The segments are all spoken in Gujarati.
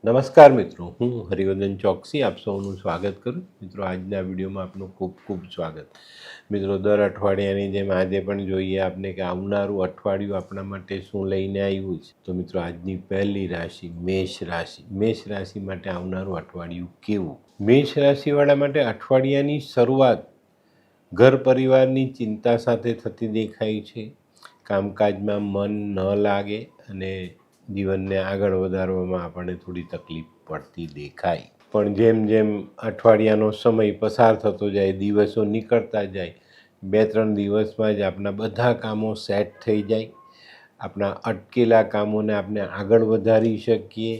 નમસ્કાર મિત્રો, હું હરિવર્ધન ચોકસી આપ સૌનું સ્વાગત કરું. મિત્રો, આજના વિડીયોમાં આપનું ખૂબ ખૂબ સ્વાગત. મિત્રો, દર અઠવાડિયાની જેમ આજે પણ જોઈએ આપને કે આવનારું અઠવાડિયું આપણા માટે શું લઈને આવ્યું છે. તો મિત્રો, આજની પહેલી રાશિ મેષ રાશિ. મેષ રાશિ માટે આવનારું અઠવાડિયું કેવું? મેષ રાશિવાળા માટે અઠવાડિયાની શરૂઆત ઘર પરિવારની ચિંતા સાથે થતી દેખાય છે. કામકાજમાં મન ન લાગે અને જીવનને આગળ વધારવામાં આપણને થોડી તકલીફ પડતી દેખાય. પણ જેમ જેમ અઠવાડિયાનો સમય પસાર થતો જાય, દિવસો નીકળતા જાય, 2-3 દિવસમાં જ આપણા બધા કામો સેટ થઈ જાય. આપણા અટકેલા કામોને આપણે આગળ વધારી શકીએ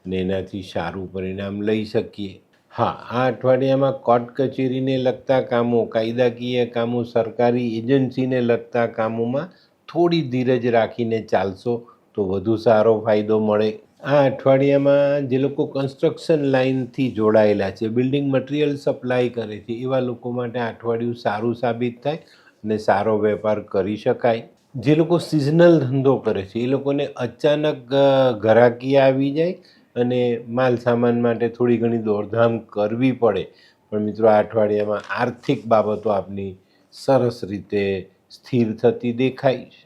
અને એનાથી સારું પરિણામ લઈ શકીએ. હા, આ અઠવાડિયામાં કોર્ટ કચેરીને લગતા કામો, કાયદાકીય કામો, સરકારી એજન્સીને લગતા કામોમાં થોડી ધીરજ રાખીને ચાલશો તો વધુ સારો ફાયદો મળે. આ અઠવાડિયામાં જે લોકો કન્સ્ટ્રક્શન લાઇનથી જોડાયેલા છે, બિલ્ડિંગ મટીરિયલ સપ્લાય કરે છે, એવા લોકો માટે આ અઠવાડિયું સારું સાબિત થાય અને સારો વેપાર કરી શકાય. જે લોકો સિઝનલ ધંધો કરે છે એ લોકોને અચાનક ઘરાકી આવી જાય અને માલ સામાન માટે થોડી ઘણી દોડધામ કરવી પડે. પણ મિત્રો, આ અઠવાડિયામાં આર્થિક બાબતો આપની સરસ રીતે સ્થિર થતી દેખાય છે.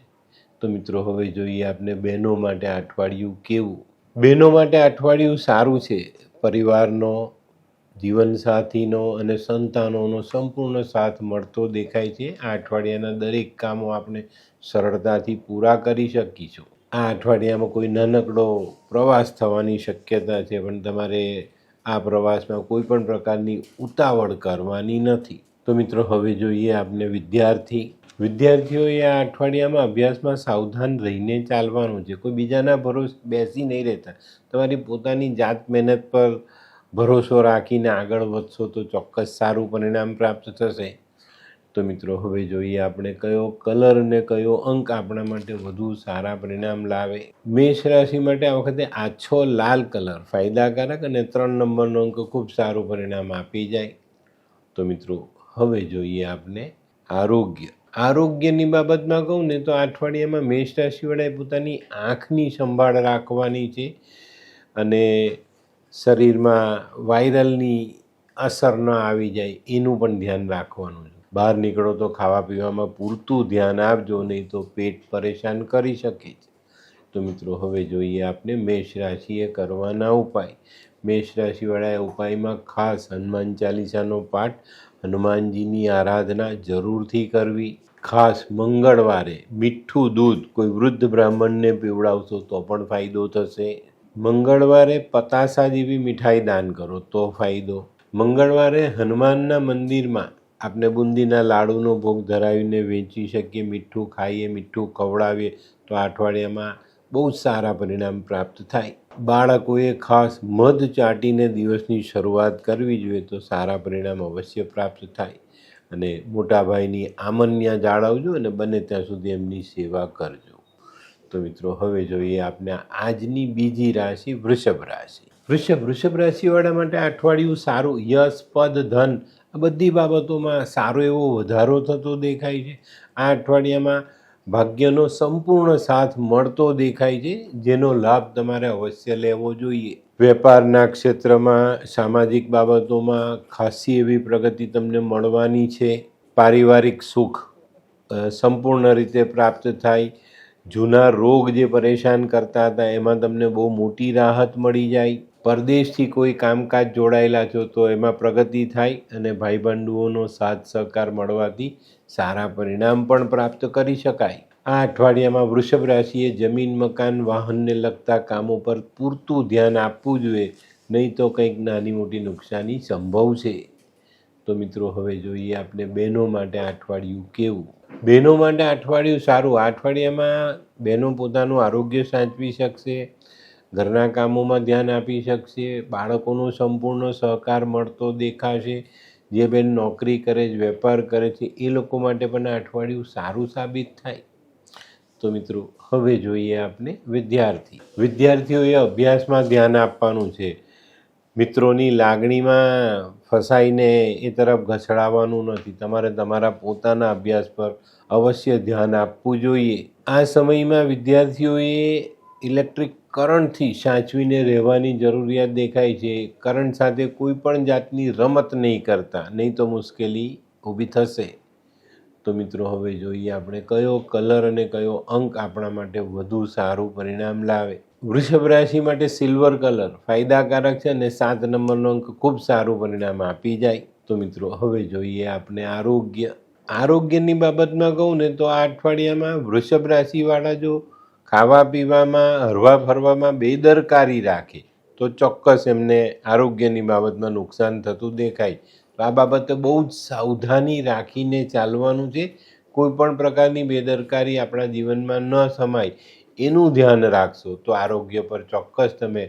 તો મિત્રો, હવે જોઈએ આપણે બહેનો માટે આ અઠવાડિયું કેવું. બહેનો માટે આ અઠવાડિયું સારું છે. પરિવારનો, જીવનસાથીનો અને સંતાનોનો સંપૂર્ણ સાથ મળતો દેખાય છે. આ અઠવાડિયાના દરેક કામો આપણે સરળતાથી પૂરા કરી શકીશું. આ અઠવાડિયામાં કોઈ નાનકડો પ્રવાસ થવાની શક્યતા છે, પણ તમારે આ પ્રવાસમાં કોઈ પણ પ્રકારની ઉતાવળ કરવાની નથી. તો મિત્રો, હવે જોઈએ આપણે વિદ્યાર્થીઓએ આ અઠવાડિયામાં અભ્યાસમાં સાવધાન રહીને ચાલવાનું છે. કોઈ બીજાના ભરોસે બેસી નહીં રહેતા. તમારી પોતાની જાત મહેનત પર ભરોસો રાખીને આગળ વધશો તો ચોક્કસ સારું પરિણામ પ્રાપ્ત થશે. તો મિત્રો, હવે જોઈએ આપણે કયો કલર અને કયો અંક આપણા માટે વધુ સારા પરિણામ લાવે. મેષ રાશિ માટે આ વખતે આછો લાલ કલર ફાયદાકારક અને 3 નંબરનો અંક ખૂબ સારું પરિણામ આપી જાય. તો મિત્રો, હવે જોઈએ આપણે આરોગ્યની બાબતમાં કહું ને તો આ અઠવાડિયામાં મેષ રાશિવાળાએ પોતાની આંખની સંભાળ રાખવાની છે અને શરીરમાં વાયરલની અસર ન આવી જાય એનું પણ ધ્યાન રાખવાનું છે. બહાર નીકળો તો ખાવા પીવામાં પૂરતું ધ્યાન આપજો, નહીં તો પેટ પરેશાન કરી શકે છે. તો મિત્રો, હવે જોઈએ આપણે મેષ રાશિએ કરવાના ઉપાય. મેષ રાશિવાળાએ ઉપાયમાં ખાસ હનુમાન ચાલીસાનો પાઠ, હનુમાનજીની આરાધના જરૂરથી કરવી. ખાસ મંગળવારે મીઠું દૂધ કોઈ વૃદ્ધ બ્રાહ્મણને પીવડાવશો તો પણ ફાયદો થશે. મંગળવારે પતાસા જેવી મીઠાઈ દાન કરો તો ફાયદો. મંગળવારે હનુમાનના મંદિરમાં આપણે બુંદીના લાડુનો ભોગ ધરાવીને વેચી શકીએ. મીઠું ખાઈએ, મીઠું ખવડાવીએ તો આ અઠવાડિયામાં બહુ જ સારા પરિણામ પ્રાપ્ત થાય. બાળકોએ ખાસ મધ ચાટીને દિવસની શરૂઆત કરવી જોઈએ તો સારા પરિણામ અવશ્ય પ્રાપ્ત થાય. અને મોટા ભાઈની આમન્યા જાળવજો અને બને ત્યાં સુધી એમની સેવા કરજો. તો મિત્રો, હવે જોઈએ આપણે આજની બીજી રાશિ વૃષભ રાશિ. વૃષભ રાશિવાળા માટે આ અઠવાડિયું સારું. યશ, પદ, ધન આ બધી બાબતોમાં સારો એવો વધારો થતો દેખાય છે. આ અઠવાડિયામાં ભાગ્યનો સંપૂર્ણ સાથ મળતો દેખાય છે, જેનો લાભ તમારે અવશ્ય લેવો જોઈએ. વેપારના ક્ષેત્રમાં, સામાજિક બાબતોમાં ખાસી એવી પ્રગતિ તમને મળવાની છે. પારિવારિક સુખ સંપૂર્ણ રીતે પ્રાપ્ત થાય. જૂના રોગ જે પરેશાન કરતા હતા એમાં તમને બહુ મોટી રાહત મળી જાય. પરદેશથી કોઈ કામકાજ જોડાયેલા છો તો એમાં પ્રગતિ થાય અને ભાઈબંધુઓનો સાથ સહકાર મળવાથી સારા પરિણામ પણ પ્રાપ્ત કરી શકાય. આ અઠવાડિયામાં વૃષભ રાશિએ જમીન, મકાન, વાહનને લગતા કામો પર પૂરતું ધ્યાન આપવું જોઈએ, નહીં તો કંઈક નાની મોટી નુકસાની સંભવ છે. તો મિત્રો, હવે જોઈએ આપણે બહેનો માટે આ અઠવાડિયું કેવું. બહેનો માટે આ અઠવાડિયું સારું. આ અઠવાડિયામાં બહેનો પોતાનું આરોગ્ય સાચવી શકશે, ઘરના કામોમાં ધ્યાન આપી શકશે, બાળકોનો સંપૂર્ણ સહકાર મળતો દેખાશે. જે બહેન નોકરી કરે છે, વેપાર કરે છે એ લોકો માટે પણ આ અઠવાડિયું સારું સાબિત થાય. તો મિત્રો, હવે જોઈએ આપણે વિદ્યાર્થીઓએ અભ્યાસમાં ધ્યાન આપવાનું છે. મિત્રોની લાગણીમાં ફસાઈને એ તરફ ઘસડાવવાનું નથી. તમારે તમારા પોતાના અભ્યાસ પર અવશ્ય ધ્યાન આપવું જોઈએ. આ સમયમાં વિદ્યાર્થીઓએ ઇલેક્ટ્રિક કરંટથી સાચવીને રહેવાની જરૂરિયાત દેખાય છે. કરંટ સાથે કોઈ પણ જાતની રમત નહીં કરતા, નહીં તો મુશ્કેલી ઊભી થશે. તો મિત્રો હવે જોઈએ આપણે કયો કલર અને કયો અંક આપણા માટે વધુ સારું પરિણામ લાવે. વૃષભ રાશિ માટે સિલ્વર કલર ફાયદાકારક છે અને 7 નંબરનો અંક ખૂબ સારું પરિણામ આપી જાય. તો મિત્રો હવે જોઈએ આપણે આરોગ્યની બાબતમાં કહું ને તો આ અઠવાડિયામાં વૃષભ રાશિવાળા જો ખાવા પીવામાં હરવા ફરવામાં બેદરકારી રાખે તો ચોક્કસ એમને આરોગ્યની બાબતમાં નુકસાન થતું દેખાય. તો આ બાબતે બહુ જ સાવધાની રાખીને ચાલવાનું છે. કોઈ પણ પ્રકારની બેદરકારી આપણા જીવનમાં ન સમાય એનું ધ્યાન રાખશો તો આરોગ્ય પર ચોક્કસ તમે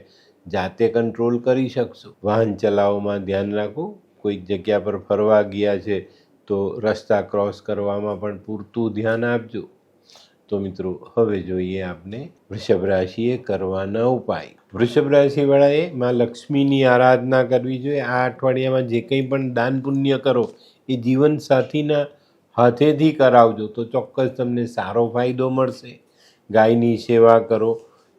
જાતે કંટ્રોલ કરી શકશો. વાહન ચલાવવામાં ધ્યાન રાખો. કોઈક જગ્યા પર ફરવા ગયા છે તો રસ્તા ક્રોસ કરવામાં પણ પૂરતું ધ્યાન આપજો. તો મિત્રો હવે જોઈએ આપણે વૃષભ રાશિએ કરવાના ઉપાય. વૃષભ રાશિવાળાએ માં લક્ષ્મીની આરાધના કરવી જોઈએ. આ અઠવાડિયામાં જે કંઈ પણ દાન પુણ્ય કરો એ જીવનસાથીના હાથેથી કરાવજો તો ચોક્કસ તમને સારો ફાયદો મળશે. ગાયની સેવા કરો,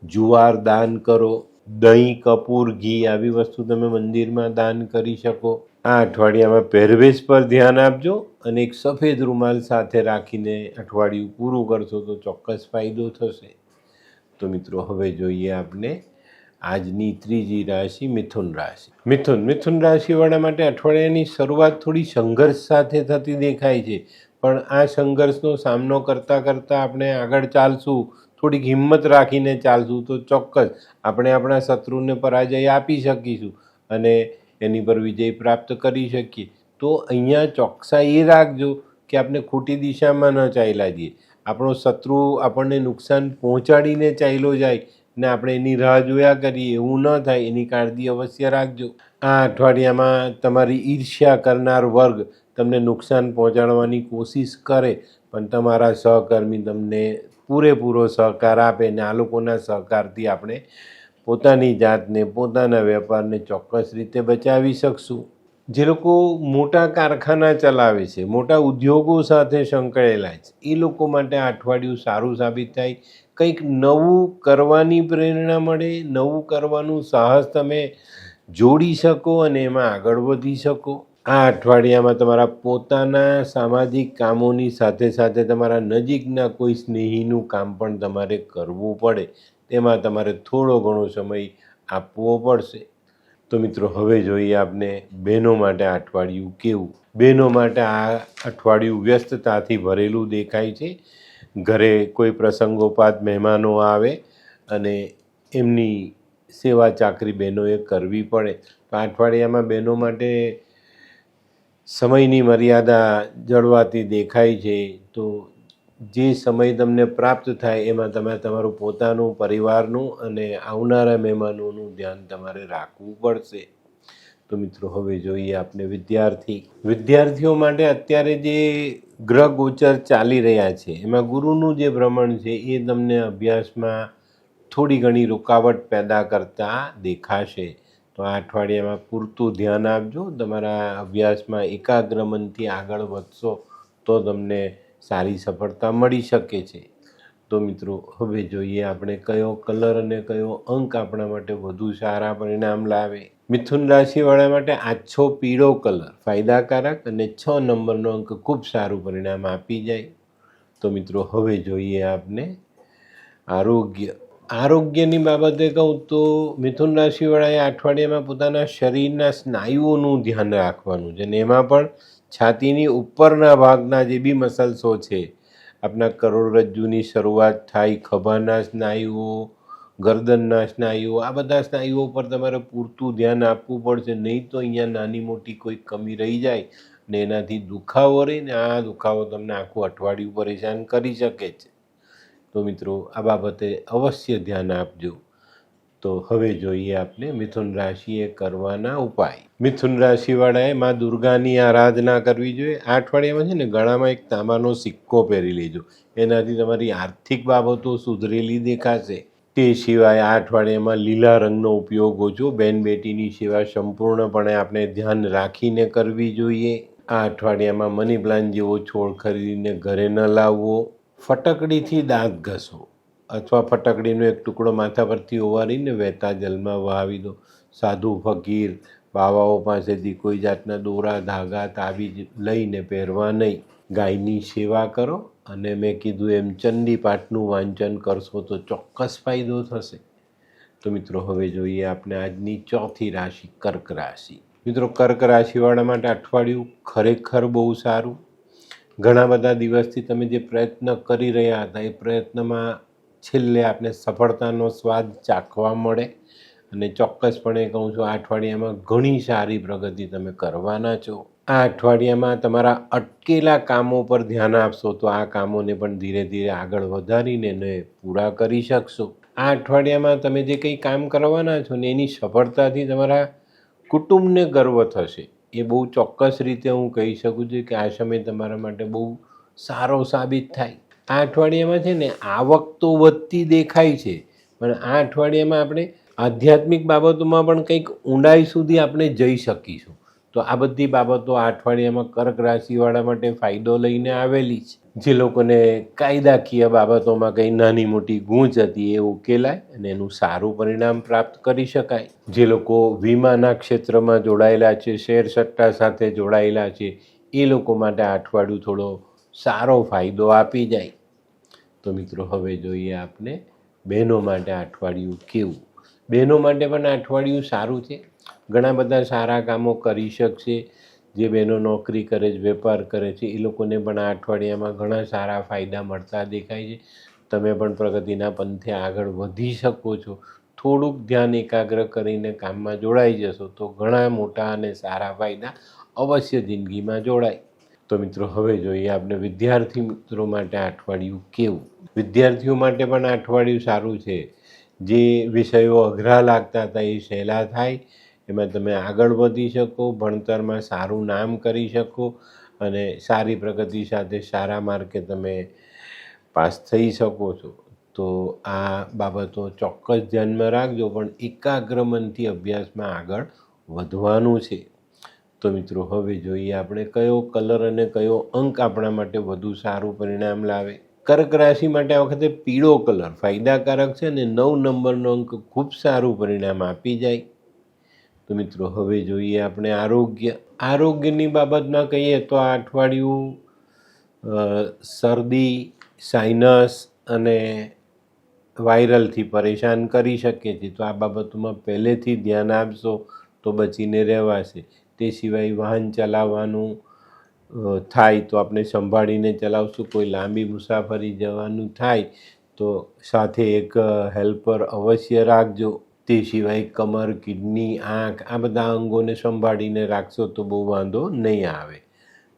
જુવાર દાન કરો, દહીં, કપૂર, ઘી આવી વસ્તુ તમે મંદિરમાં દાન કરી શકો. આ અઠવાડિયામાં પહેરવેશ પર ધ્યાન આપજો અને એક સફેદ રૂમાલ સાથે રાખીને અઠવાડિયું પૂરું કરશો તો ચોક્કસ ફાયદો થશે. તો મિત્રો હવે જોઈએ આપણે આજની ત્રીજી રાશિ મિથુન રાશિ. મિથુન રાશિવાળા માટે અઠવાડિયાની શરૂઆત થોડી સંઘર્ષ સાથે થતી દેખાય છે, પણ આ સંઘર્ષનો સામનો કરતાં આપણે આગળ ચાલશું, થોડીક હિંમત રાખીને ચાલશું તો ચોક્કસ આપણે આપણા શત્રુને પરાજય આપી શકીશું અને એની પર વિજય પ્રાપ્ત કરી શકીએ. તો અહીંયા ચોકસાઈ એ રાખજો કે આપણે ખોટી દિશામાં ન ચાલ્યા જઈએ. આપણો શત્રુ આપણને નુકસાન પહોંચાડીને ચાલ્યો જાય ને આપણે એની રાહ જોયા કરીએ, એવું ન થાય એની કાળજી અવશ્ય રાખજો. આ અઠવાડિયામાં તમારી ઈર્ષ્યા કરનાર વર્ગ તમને નુકસાન પહોંચાડવાની કોશિશ કરે પણ તમારા સહકર્મી તમને પૂરેપૂરો સહકાર આપે ને આ લોકોના સહકારથી આપણે પોતાની જાતને, પોતાના વેપારને ચોક્કસ રીતે બચાવી શકશું. જે લોકો મોટા કારખાના ચલાવે છે, મોટા ઉદ્યોગો સાથે સંકળાયેલા છે, એ લોકો માટે આ અઠવાડિયું સારું સાબિત થાય. કંઈક નવું કરવાની પ્રેરણા મળે, નવું કરવાનું સાહસ તમે જોડી શકો અને એમાં આગળ વધી શકો. આ અઠવાડિયામાં તમારા પોતાના સામાજિક કામોની સાથે તમારા નજીકના કોઈ સ્નેહીનું કામ પણ તમારે કરવું પડે. તેમાં તમારે થોડો ઘણો સમય આપવો પડશે. તો મિત્રો હવે જોઈએ આપણે બહેનો માટે આ અઠવાડિયું કેવું. બહેનો માટે આ અઠવાડિયું વ્યસ્તતાથી ભરેલું દેખાય છે. ઘરે કોઈ પ્રસંગોપાત મહેમાનો આવે અને એમની સેવા ચાકરી બહેનોએ કરવી પડે. તો આ અઠવાડિયામાં બહેનો માટે સમયની મર્યાદા જળવાતી દેખાય છે. તો જે સમય તમને પ્રાપ્ત થાય એમાં તમે તમારું પોતાનું, પરિવારનું અને આવનારા મહેમાનોનું ધ્યાન તમારે રાખવું પડશે. તો મિત્રો હવે જોઈએ આપણે વિદ્યાર્થીઓ માટે અત્યારે જે ગ્રહ ગોચર ચાલી રહ્યા છે એમાં ગુરુનું જે ભ્રમણ છે એ તમને અભ્યાસમાં થોડી ઘણી રૂકાવટ પેદા કરતા દેખાશે. તો આ અઠવાડિયામાં પૂરતું ધ્યાન આપજો. તમારા અભ્યાસમાં એકાગ્ર મનથી આગળ વધશો તો તમને સારી સફળતા મળી શકે છે. તો મિત્રો હવે જોઈએ આપણે કયો કલર અને કયો અંક આપણા માટે વધુ સારા પરિણામ લાવે. મિથુન રાશિવાળા માટે આછો પીળો કલર ફાયદાકારક અને 6 નંબરનો અંક ખૂબ સારું પરિણામ આપી જાય. તો મિત્રો હવે જોઈએ આપણે આરોગ્યની બાબતે કહું તો મિથુન રાશિવાળાએ અઠવાડિયામાં પોતાના શરીરના સ્નાયુઓનું ધ્યાન રાખવાનું છે અને એમાં પણ છાતીની ઉપરના ભાગના જે બી મસલ્સો છે, આપણા કરોડરજ્જુની શરૂઆત થાય, ખભાના સ્નાયુઓ, ગરદનના સ્નાયુઓ, આ બધા સ્નાયુઓ પર તમારે પૂરતું ધ્યાન આપવું પડશે. નહીં તો અહીંયા નાની મોટી કોઈ કમી રહી જાય ને એનાથી દુખાવો રહે ને આ દુખાવો તમને આખું અઠવાડિયું પરેશાન કરી શકે છે. તો મિત્રો આ બાબતે અવશ્ય ધ્યાન આપજો. તો હવે જોઈએ આપણે મિથુન રાશિએ કરવાના ઉપાય. મિથુન રાશિવાળાએ માં દુર્ગાની આરાધના કરવી જોઈએ. આ અઠવાડિયામાં છે ને ગળામાં એક તાંબાનો સિક્કો પહેરી લેજો, એનાથી તમારી આર્થિક બાબતો સુધરેલી દેખાશે. તે સિવાય આ અઠવાડિયામાં લીલા રંગનો ઉપયોગ ઓછો, બેન બેટીની સેવા સંપૂર્ણપણે આપણે ધ્યાન રાખીને કરવી જોઈએ. આ અઠવાડિયામાં મની પ્લાન્ટ જેવો છોડ ખરીદીને ઘરે ન લાવવો. ફટકડીથી દાંત ઘસો અથવા ફટકડીનો એક ટુકડો માથા પરથી ઓવારીને વહેતા જલમાં વહાવી દો. સાધુ ફકીર બાવાઓ પાસેથી કોઈ જાતના દોરા ધાગા તાવીજ લઈને પહેરવા નહીં. ગાયની સેવા કરો અને મેં કીધું એમ ચંડી પાઠનું વાંચન કરશો તો ચોક્કસ ફાયદો થશે. તો મિત્રો હવે જોઈએ આપણે આજની ચોથી રાશિ કર્ક રાશિ. મિત્રો કર્ક રાશિવાળા માટે અઠવાડિયું ખરેખર બહુ સારું. ઘણા બધા દિવસથી તમે જે પ્રયત્ન કરી રહ્યા હતા એ પ્રયત્નમાં છેલ્લે આપણે સફળતાનો સ્વાદ ચાખવા મળે અને ચોક્કસપણે કહું છું આ અઠવાડિયામાં ઘણી સારી પ્રગતિ તમે કરવાના છો. આ અઠવાડિયામાં તમારા અટકેલા કામો પર ધ્યાન આપશો તો આ કામોને પણ ધીરે ધીરે આગળ વધારીને એને પૂરા કરી શકશો. આ અઠવાડિયામાં તમે જે કંઈ કામ કરવાના છો ને એની સફળતાથી તમારા કુટુંબને ગર્વ થશે. એ બહુ ચોક્કસ રીતે હું કહી શકું છું કે આ સમય તમારા માટે બહુ સારો સાબિત થાય. આ અઠવાડિયામાં છે ને આવક તો વધતી દેખાય છે, પણ આ અઠવાડિયામાં આપણે આધ્યાત્મિક બાબતોમાં પણ કંઈક ઊંડાઈ સુધી આપણે જઈ શકીશું. તો આ બધી બાબતો આ અઠવાડિયામાં કર્ક રાશિવાળા માટે ફાયદો લઈને આવેલી છે. જે લોકોને કાયદાકીય બાબતોમાં કંઈ નાની મોટી ગૂંચ હતી એ ઉકેલાય અને એનું સારું પરિણામ પ્રાપ્ત કરી શકાય. જે લોકો વીમાના ક્ષેત્રમાં જોડાયેલા છે, શેર સટ્ટા સાથે જોડાયેલા છે, એ લોકો માટે આ અઠવાડિયું થોડો સારો ફાયદો આપી જાય. તો મિત્રો હવે જોઈએ આપણે બહેનો માટે આ અઠવાડિયું કેવું. બહેનો માટે પણ આ અઠવાડિયું સારું છે. ઘણા બધા સારા કામો કરી શકશે. જે બહેનો નોકરી કરે છે, વેપાર કરે છે, એ લોકોને પણ આ અઠવાડિયામાં ઘણા સારા ફાયદા મળતા દેખાય છે. તમે પણ પ્રગતિના પંથે આગળ વધી શકો છો. થોડુંક ધ્યાન એકાગ્ર કરીને કામમાં જોડાઈ જશો તો ઘણા મોટા અને સારા ફાયદા અવશ્ય જિંદગીમાં જોડાય. તો મિત્રો હવે જોઈએ આપણે વિદ્યાર્થી મિત્રો માટે આ અઠવાડિયું કેવું. વિદ્યાર્થીઓ માટે પણ આ અઠવાડિયું સારું છે. જે વિષયો અઘરા લાગતા હતા એ સહેલા થાય, એમાં તમે આગળ વધી શકો, ભણતરમાં સારું નામ કરી શકો અને સારી પ્રગતિ સાથે સારા માર્કે તમે પાસ થઈ શકો છો. તો આ બાબતો ચોક્કસ ધ્યાનમાં રાખજો, પણ એકાગ્ર મનથી અભ્યાસમાં આગળ વધવાનું છે. તો મિત્રો હવે જોઈએ આપણે કયો કલર અને કયો અંક આપણા માટે વધુ સારું પરિણામ લાવે. કર્ક રાશિ માટે આ વખતે પીળો કલર ફાયદાકારક છે અને 9 નંબરનો અંક ખૂબ સારું પરિણામ આપી જાય. તો મિત્રો હવે જોઈએ આપણે આરોગ્યની બાબતમાં કહીએ તો આ અઠવાડિયું શરદી, સાઇનસ અને વાયરલથી પરેશાન કરી શકે છે. તો આ બાબતોમાં પહેલેથી ધ્યાન આપશો તો બચીને રહેવાશે. તે સિવાય વાહન ચલાવવાનું થાય તો આપણે સંભાળીને ચલાવશું. કોઈ લાંબી મુસાફરી જવાનું થાય તો સાથે એક હેલ્પર અવશ્ય રાખજો. તે સિવાય કમર, કિડની, આંખ આ બધા અંગોને સંભાળીને રાખશો તો બહુ વાંધો નહીં આવે.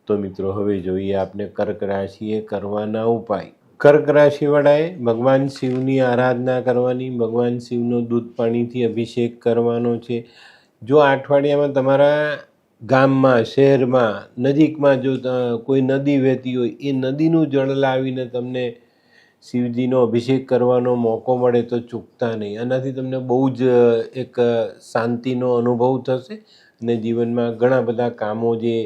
તો મિત્રો હવે જોઈએ આપણે કર્ક રાશિએ કરવાના ઉપાય. કર્ક રાશિવાળાએ ભગવાન શિવની આરાધના કરવાની, ભગવાન શિવનો દૂધ પાણીથી અભિષેક કરવાનો છે. જો આ અઠવાડિયામાં તમારા ગામમાં, શહેરમાં, નજીકમાં જો કોઈ નદી વહેતી હોય એ નદીનું જળ લાવીને તમને શિવજીનો અભિષેક કરવાનો મોકો મળે તો ચૂકતા નહીં. આનાથી તમને બહુ જ એક શાંતિનો અનુભવ થશે અને જીવનમાં ઘણા બધા કામો જે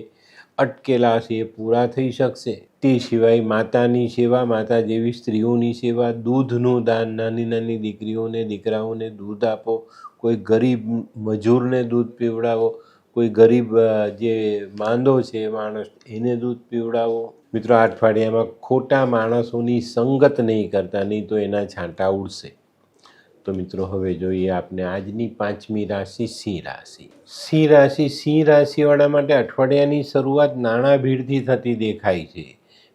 અટકેલા છે એ પૂરા થઈ શકશે. તે સિવાય માતાની સેવા, માતા જેવી સ્ત્રીઓની સેવા, દૂધનું દાન, નાની નાની દીકરીઓને, દીકરાઓને દૂધ આપો, કોઈ ગરીબ મજૂરને દૂધ પીવડાવો, કોઈ ગરીબ જે માંદો છે માણસ એને દૂધ પીવડાવો. મિત્રો આ અઠવાડિયામાં ખોટા માણસોની સંગત નહીં કરતા, નહીં તો એના છાંટા ઉડશે. તો મિત્રો હવે જોઈએ આપણે આજની 5મી રાશિ સિંહ રાશિ. સિંહ રાશિવાળા માટે અઠવાડિયાની શરૂઆત નાણાં ભીડથી થતી દેખાય છે.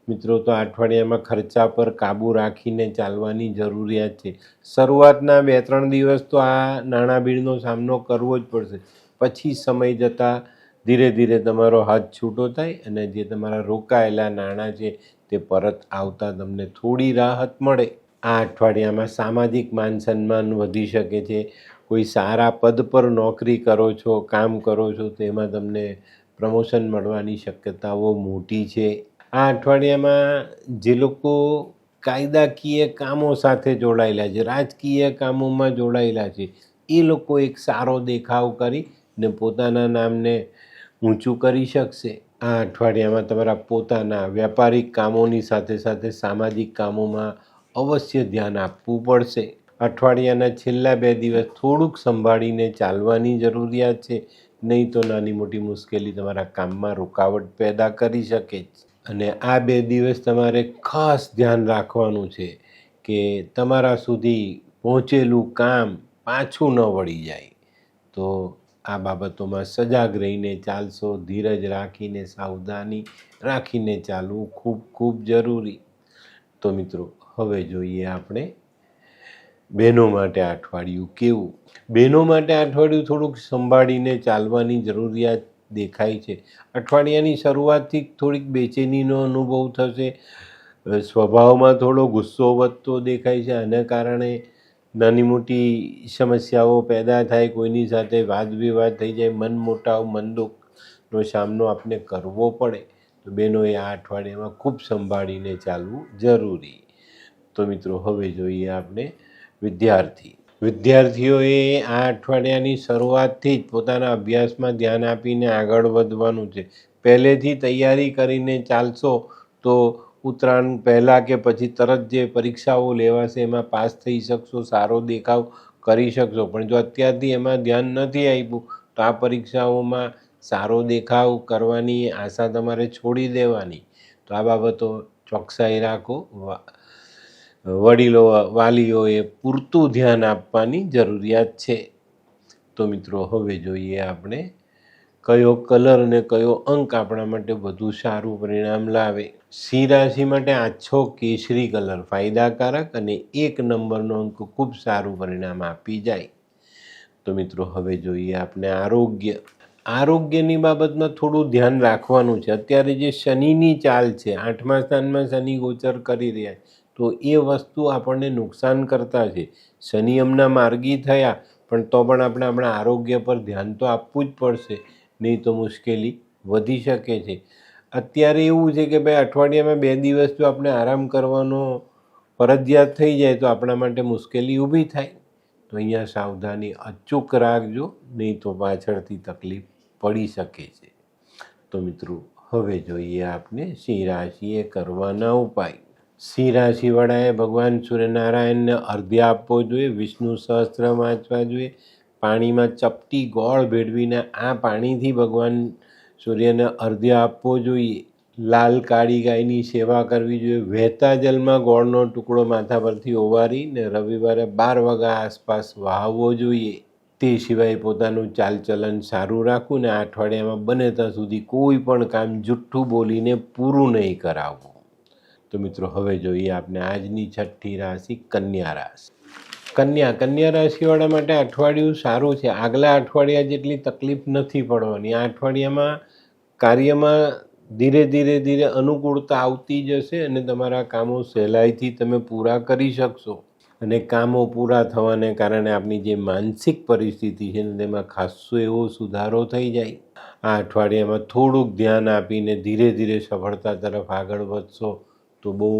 મિત્રો તો આ અઠવાડિયામાં ખર્ચા પર કાબૂ રાખીને ચાલવાની જરૂરિયાત છે. શરૂઆતના 2-3 દિવસ તો આ નાણાં ભીડનો સામનો કરવો જ પડશે. પછી સમય જતાં ધીરે ધીરે તમારો હાથ છૂટો થાય અને જે તમારા રોકાયેલા નાણાં છે તે પરત આવતા તમને થોડી રાહત મળે. આ અઠવાડિયામાં સામાજિક માન સન્માન વધી શકે છે. કોઈ સારા પદ પર નોકરી કરો છો, કામ કરો છો તો એમાં તમને પ્રમોશન મળવાની શક્યતાઓ મોટી છે. આ અઠવાડિયામાં જે લોકો કાયદાકીય કામો સાથે જોડાયેલા છે, રાજકીય કામોમાં જોડાયેલા છે, એ લોકો એક સારો દેખાવ કરી ને પોતાના નામને ઊંચું કરી શકશે. આ અઠવાડિયામાં તમારા પોતાના વ્યાપારિક કામોની સાથે સાથે સામાજિક કામોમાં અવશ્ય ધ્યાન આપવું પડશે. અઠવાડિયાના છેલ્લા 2 દિવસ થોડુંક સંભાળીને ચાલવાની જરૂરિયાત છે, નહીં તો નાની મોટી મુશ્કેલી તમારા કામમાં રૂકાવટ પેદા કરી શકે છે. અને આ 2 દિવસ તમારે ખાસ ધ્યાન રાખવાનું છે કે તમારા સુધી પહોંચેલું કામ પાછું ન વળી જાય. તો આ બાબતોમાં સજાગ રહીને ચાલશો, ધીરજ રાખીને, સાવધાની રાખીને ચાલવું ખૂબ ખૂબ જરૂરી. તો મિત્રો, હવે જોઈએ આપણે બહેનો માટે આ અઠવાડિયું કેવું. બહેનો માટે આ અઠવાડિયું થોડુંક સંભાળીને ચાલવાની જરૂરિયાત દેખાય છે. અઠવાડિયાની શરૂઆતથી થોડીક બેચેનીનો અનુભવ થશે. સ્વભાવમાં થોડો ગુસ્સો વધતો દેખાય છે. આના કારણે નાની મોટી સમસ્યાઓ પેદા થાય, કોઈની સાથે વાદ વિવાદ થઈ જાય, મન મોટાવ, મન દુઃખનો સામનો આપણે કરવો પડે. તો બહેનોએ આ અઠવાડિયામાં ખૂબ સંભાળીને ચાલવું જરૂરી. તો મિત્રો, હવે જોઈએ આપણે વિદ્યાર્થીઓએ આ અઠવાડિયાની શરૂઆતથી જ પોતાના અભ્યાસમાં ધ્યાન આપીને આગળ વધવાનું છે. પહેલેથી તૈયારી કરીને ચાલશો તો ઉત્તરાયણ પહેલાં કે પછી તરત જે પરીક્ષાઓ લેવાશે એમાં પાસ થઈ શકશો, સારો દેખાવ કરી શકશો. પણ જો અત્યારથી એમાં ધ્યાન નથી આપ્યું તો આ પરીક્ષાઓમાં સારો દેખાવ કરવાની આશા તમારે છોડી દેવાની. તો આ બાબતો ચોકસાઈ રાખો. વાલીઓએ પૂરતું ધ્યાન આપવાની જરૂરિયાત છે. તો મિત્રો, હવે જોઈએ આપણે કયો કલર અને કયો અંક આપણા માટે વધુ સારું પરિણામ લાવે. સિંહ રાશિ માટે આછો કેસરી કલર ફાયદાકારક અને 1 નંબરનો અંક ખૂબ સારું પરિણામ આપી જાય. તો મિત્રો, હવે જોઈએ આપણે આરોગ્યની બાબતમાં થોડું ધ્યાન રાખવાનું છે. અત્યારે જે શનિની ચાલ છે, 8મા સ્થાનમાં શનિ ગોચર કરી રહ્યા છે, તો એ વસ્તુ આપણને નુકસાન કરતા છે. શનિ એમના માર્ગી થયા, પણ તો પણ આપણે આપણા આરોગ્ય પર ધ્યાન તો આપવું જ પડશે, નહીં તો મુશ્કેલી વધી શકે છે. અત્યારે એવું છે કે ભાઈ અઠવાડિયામાં 2 દિવસ જો આપણે આરામ કરવાનો ફરજિયાત થઈ જાય તો આપણા માટે મુશ્કેલી ઊભી થાય. તો અહીંયા સાવધાની અચૂક રાખજો, નહીં તો પાછળથી તકલીફ પડી શકે છે. તો મિત્રો, હવે જોઈએ આપણે સિંહ રાશિએ કરવાના ઉપાય. સિંહ રાશિવાળાએ ભગવાન સૂર્યનારાયણને અર્ઘ્ય આપવો જોઈએ, વિષ્ણુ સહસ્ત્ર વાંચવા જોઈએ, પાણીમાં ચપટી ગોળ ભેળવીને આ પાણીથી ભગવાન સૂર્યને અર્ઘ્ય આપવો જોઈએ. લાલ કાળી ગાયની સેવા કરવી જોઈએ. વહેતા જલમાં ગોળનો ટુકડો માથા પરથી ઓવારીને રવિવારે 12 વાગ્યા આસપાસ વહાવવો જોઈએ. તે સિવાય પોતાનું ચાલચલન સારું રાખવું ને આ અઠવાડિયામાં બને ત્યાં સુધી કોઈ પણ કામ જુઠ્ઠું બોલીને પૂરું નહીં કરાવવું. તો મિત્રો, હવે જોઈએ આપણે આજની છઠ્ઠી રાશિ કન્યા રાશિ. કન્યા રાશિવાળા માટે અઠવાડિયું સારું છે. આગલા અઠવાડિયા જેટલી તકલીફ નથી પડવાની. આ અઠવાડિયામાં કાર્યમાં ધીરે અનુકૂળતા આવતી જશે અને તમારા કામો સહેલાઈથી તમે પૂરા કરી શકશો. અને કામો પૂરા થવાને કારણે આપણી જે માનસિક પરિસ્થિતિ છે ને તેમાં ખાસો એવો સુધારો થઈ જાય. આ અઠવાડિયામાં થોડુંક ધ્યાન આપીને ધીરે સફળતા તરફ આગળ વધશો તો બહુ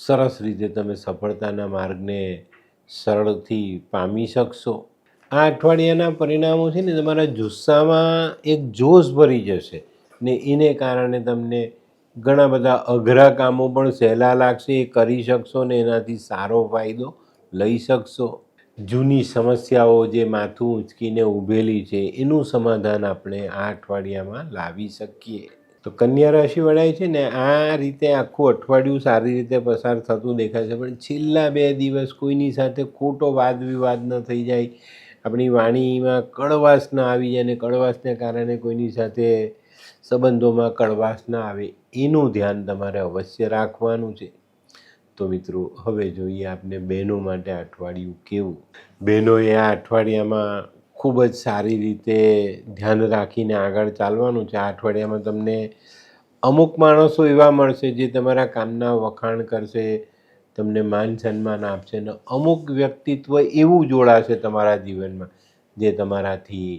સરસ રીતે તમે સફળતાના માર્ગને સરળથી પામી શકશો. આ અઠવાડિયાના પરિણામો છે ને તમારા જુસ્સામાં એક જોશ ભરી જશે ને એને કારણે તમને ઘણા બધા અઘરા કામો પણ સહેલા લાગશે, એ કરી શકશો ને એનાથી સારો ફાયદો લઈ શકશો. જૂની સમસ્યાઓ જે માથું ઊંચકીને ઊભેલી છે એનું સમાધાન આપણે આ અઠવાડિયામાં લાવી શકીએ. તો કન્યા રાશિવાળાએ છે ને આ રીતે આખું અઠવાડિયું સારી રીતે પસાર થતું દેખાય છે. પણ છેલ્લા 2 દિવસ કોઈની સાથે ખોટો વાદ વિવાદ ન થઈ જાય, આપણી વાણીમાં કડવાશ ના આવી જાય અને કડવાશને કારણે કોઈની સાથે સંબંધોમાં કડવાશ ના આવે, એનું ધ્યાન તમારે અવશ્ય રાખવાનું છે. તો મિત્રો, હવે જોઈએ આપણે બહેનો માટે અઠવાડિયું કેવું. બહેનોએ આ અઠવાડિયામાં ખૂબ જ સારી રીતે ધ્યાન રાખીને આગળ ચાલવાનું છે. આ અઠવાડિયામાં તમને અમુક માણસો એવા મળશે જે તમારા કામના વખાણ કરશે, તમને માન સન્માન આપશે, ને અમુક વ્યક્તિત્વ એવું જોડાશે તમારા જીવનમાં જે તમારાથી